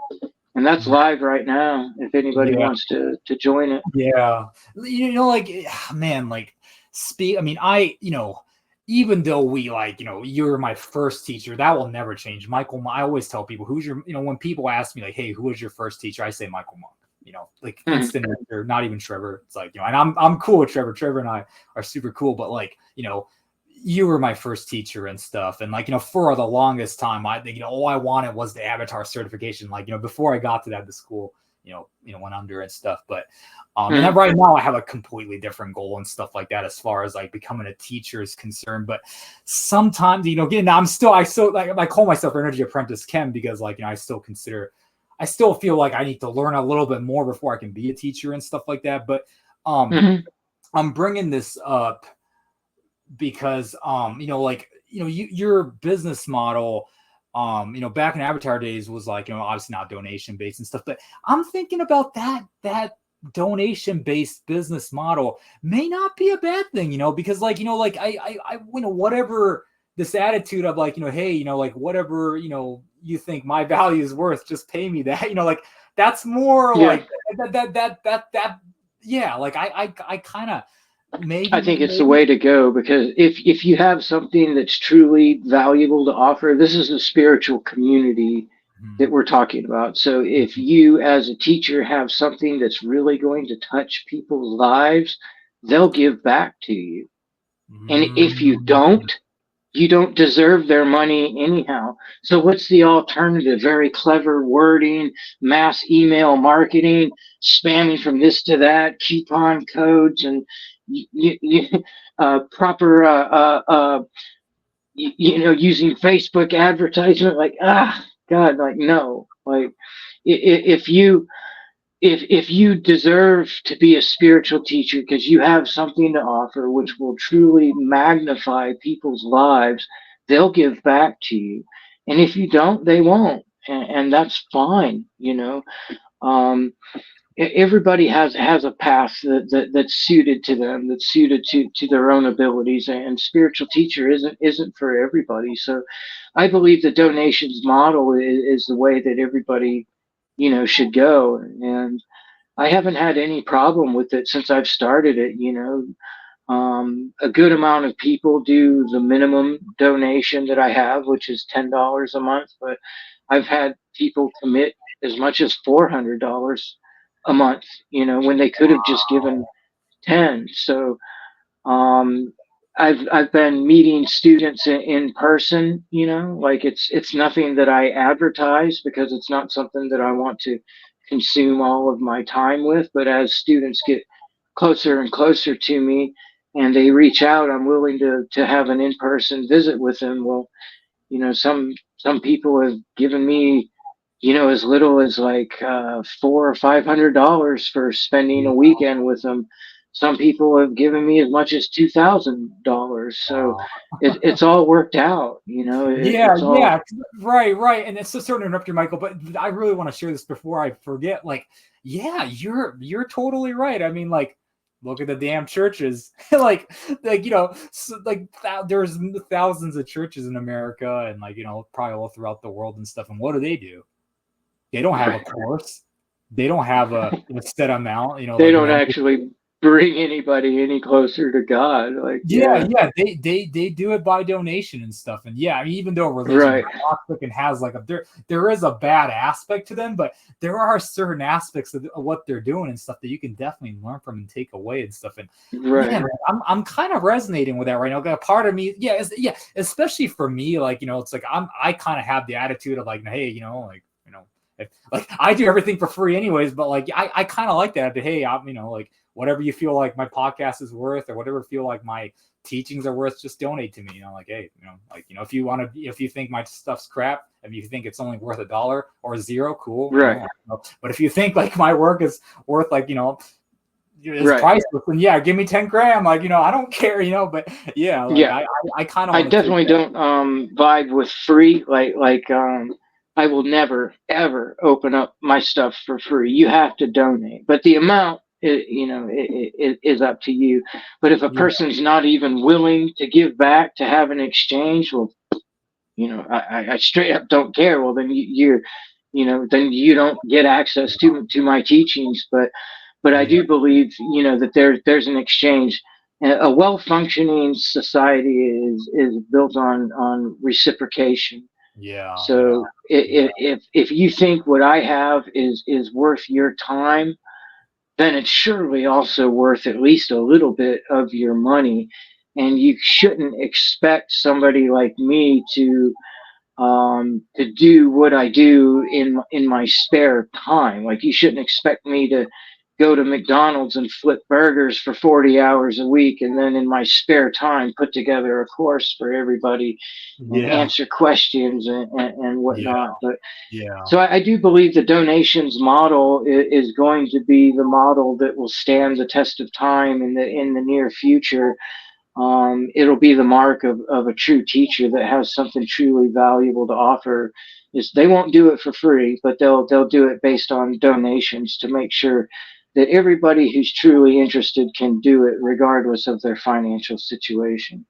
and that's live right now if anybody wants to join it. Like man, like I mean, even though we like you're my first teacher, that will never change. Michael, I always tell people who's your when people ask me like, hey, who was your first teacher, I say Michael Monk. Like instant answer, not even Trevor. It's like, and I'm cool with Trevor. Trevor and I are super cool, but like, you were my first teacher and stuff. And like, for the longest time, I think, all I wanted was the Avatar certification. Like, before I got to that, the school, went under and stuff. But and right now I have a completely different goal and stuff like that as far as like becoming a teacher is concerned. But sometimes, again, I still like I call myself Energy Apprentice Ken because like, I still feel like I need to learn a little bit more before I can be a teacher and stuff like that. But I'm bringing this up because, your business model, back in Avatar days was like, obviously not donation based and stuff, but I'm thinking about that donation based business model may not be a bad thing, because like, I whatever this attitude of like, hey, like whatever, you think my value is worth, just pay me that, like that's more like that. Yeah. Like I kind of maybe. I think it's the way to go, because if you have something that's truly valuable to offer, this is a spiritual community that we're talking about. So if you as a teacher have something that's really going to touch people's lives, they'll give back to you. And if you don't, you don't deserve their money anyhow. So what's the alternative? Very clever wording, mass email marketing, spamming from this to that, coupon codes, and proper, using Facebook advertisement. Like, God, like, no. Like, if you deserve to be a spiritual teacher because you have something to offer which will truly magnify people's lives, they'll give back to you. And if you don't, they won't. And that's fine. Everybody has a path that's suited to them, that's suited to their own abilities, and spiritual teacher isn't for everybody. So I believe the donations model is the way that everybody should go. And I haven't had any problem with it since I've started it. A good amount of people do the minimum donation that I have, which is $10 a month, but I've had people commit as much as $400 a month, when they could have just given 10. So I've been meeting students in person, like it's nothing that I advertise, because it's not something that I want to consume all of my time with. But as students get closer and closer to me and they reach out, I'm willing to have an in-person visit with them. Well, some people have given me, as little as like $400 or $500 for spending a weekend with them. Some people have given me as much as $2,000. So it's all worked out, Yeah, right. And it's so sorry to interrupt you, Michael, but I really want to share this before I forget. Like, yeah, you're totally right. I mean, like, look at the damn churches. like there's thousands of churches in America, and probably all throughout the world and stuff. And what do? They don't have a course. They don't have a set amount. They don't actually bring anybody any closer to God. Like, they do it by donation and stuff. And I mean, even though religion is toxic and has like there is a bad aspect to them, but there are certain aspects of what they're doing and stuff that you can definitely learn from and take away and stuff. And I'm kind of resonating with that right now. Got a part of me, especially for me, like it's like I kind of have the attitude of like, hey, like I do everything for free anyways, but like I kind of like that. But hey, I'm like whatever you feel like my podcast is worth, or whatever feel like my teachings are worth, just donate to me. Like, hey, if you think my stuff's crap, if you think it's only worth $1 or $0, cool. Right. But if you think like my work is worth like it's priceless, then give me 10 grand. Like, I don't care, but I kind of I definitely don't vibe with free. Like I will never ever open up my stuff for free. You have to donate, but the amount it is up to you. But if a person's not even willing to give back to have an exchange, well, I straight up don't care. Well, then then you don't get access to my teachings. But I do believe that there's an exchange. A well-functioning society is built on reciprocation. Yeah. So if you think what I have is worth your time, then it's surely also worth at least a little bit of your money. And you shouldn't expect somebody like me to do what I do in my spare time. Like, you shouldn't expect me to go to McDonald's and flip burgers for 40 hours a week, and then in my spare time put together a course for everybody and answer questions and whatnot. But so I do believe the donations model is going to be the model that will stand the test of time in the near future. It'll be the mark of a true teacher that has something truly valuable to offer. Is they won't do it for free, but they'll do it based on donations to make sure that everybody who's truly interested can do it regardless of their financial situation.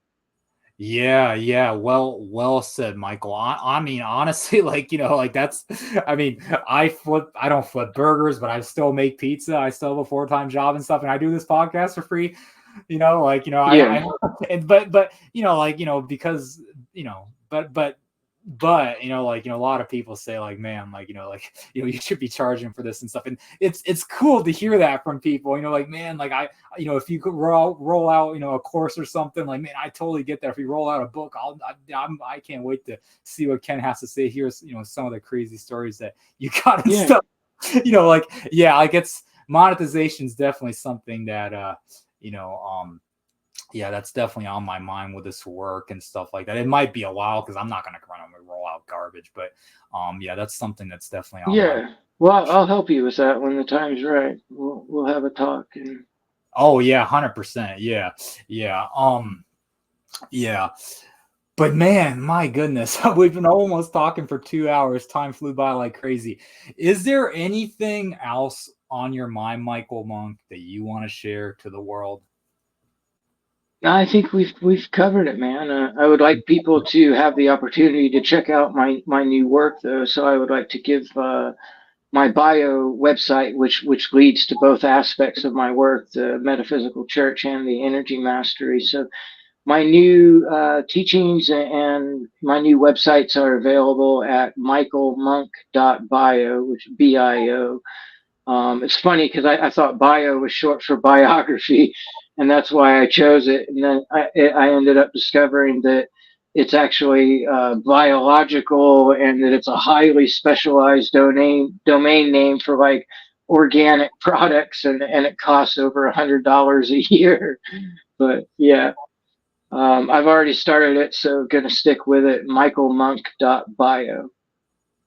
Yeah. Well said, Michael. I mean, honestly, like, like that's, I mean, I don't flip burgers, but I still make pizza. I still have a 4-time job and stuff. And I do this podcast for free, like, Yeah. and, but, like, because, but like, a lot of people say like, man, like, like, you should be charging for this and stuff. And it's cool to hear that from people, like, man, like if you could roll out, a course or something, like, man, I totally get that. If you roll out a book, I can't wait to see what Ken has to say. Here's, some of the crazy stories that you got and stuff, like, yeah, like it's monetization is definitely something that, yeah, that's definitely on my mind with this work and stuff like that. It might be a while because I'm not going to run and roll out garbage, but yeah, that's something that's definitely on my. Well, I'll help you with that when the time's right. We'll have a talk. And Oh yeah, 100%. Yeah. Yeah. But man, my goodness, we've been almost talking for 2 hours. Time flew by like crazy. Is there anything else on your mind, Michael Monk, that you want to share to the world? I think we've covered it, man. I would like people to have the opportunity to check out my new work, though. So I would like to give my bio website, which leads to both aspects of my work, the metaphysical church and the energy mastery. So my new teachings and my new websites are available at michaelmonk.bio, which bio. It's funny because I thought bio was short for biography, and that's why I chose it. And then I ended up discovering that it's actually biological, and that it's a highly specialized domain name for like organic products, and it costs over $100 a year. But yeah, I've already started it, so gonna stick with it. michaelmonk.bio,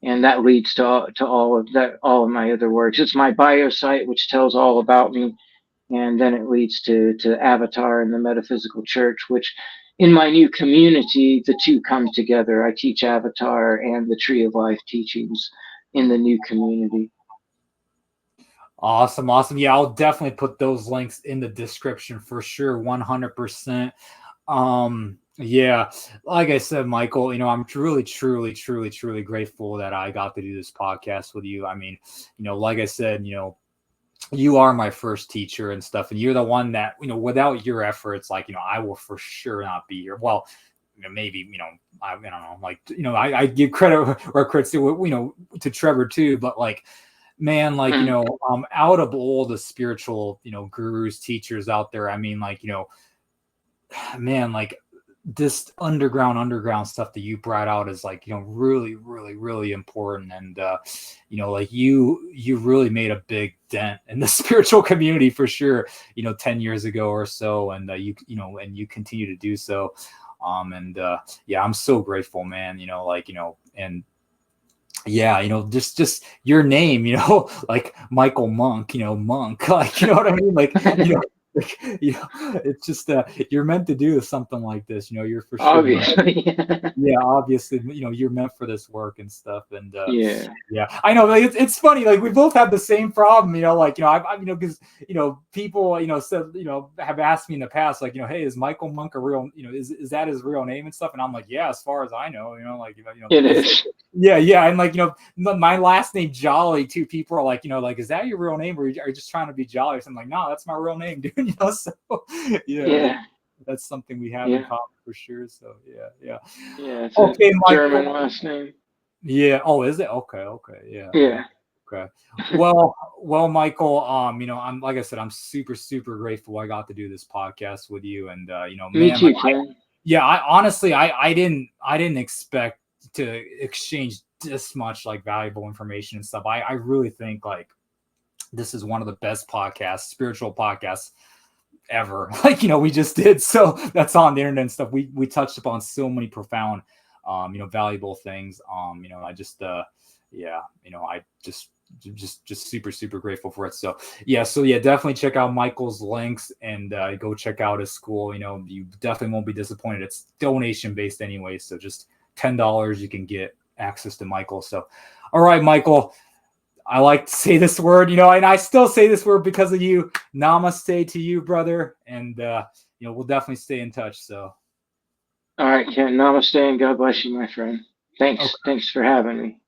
and that leads to all of my other works. It's my bio site, which tells all about me, and then it leads to Avatar and the Metaphysical Church, which in my new community, the two come together. I teach Avatar and the Tree of Life teachings in the new community. Awesome. Yeah, I'll definitely put those links in the description for sure, 100%. Yeah, like I said, Michael, I'm truly, truly, truly, truly grateful that I got to do this podcast with you. I mean, like I said, you are my first teacher and stuff, and you're the one that, without your efforts, like, I will for sure not be here. Well, maybe, I don't know, like, I give credit where credit's due, to Trevor too, but like, man, like, out of all the spiritual, gurus, teachers out there, I mean, like, man, like this underground stuff that you brought out is like, really, really, really important. And, like you really made a big dent in the spiritual community for sure, 10 years ago or so. And, and you continue to do so. And, yeah, I'm so grateful, man, like, and, yeah, just your name, like Michael Monk, Monk, like, you know what I mean? Like, like, it's just you're meant to do something like this, you're for sure. Obviously. Yeah, obviously, you're meant for this work and stuff. And yeah, I know, like it's funny, like we both have the same problem, like, I because people, said, have asked me in the past, like, hey, is Michael Monk a real, is that his real name and stuff? And I'm like, yeah, as far as I know, like, it is. Yeah, and like, my last name Jolly too. People are like, like, is that your real name, or are you just trying to be jolly or something? Like, no, that's my real name, dude. So yeah. That's something we have in common for sure. So yeah. It's okay, a German last name. Yeah. Oh, is it? Okay. Yeah. Okay. Well, Michael, I'm, like I said, I'm super, super grateful I got to do this podcast with you. And Me man, too, yeah, I honestly, I didn't expect to exchange this much like valuable information and stuff. I really think like this is one of the best podcasts, spiritual podcasts ever. Like, we just did. So that's on the internet and stuff. We touched upon so many profound, valuable things. I just, I just super, super grateful for it. So yeah, definitely check out Michael's links and go check out his school. You definitely won't be disappointed. It's donation based anyway. So just $10, you can get access to Michael. So, all right, Michael, I like to say this word, and I still say this word because of you. Namaste to you, brother. And, we'll definitely stay in touch. So. All right, Ken. Namaste and God bless you, my friend. Thanks. Okay. Thanks for having me.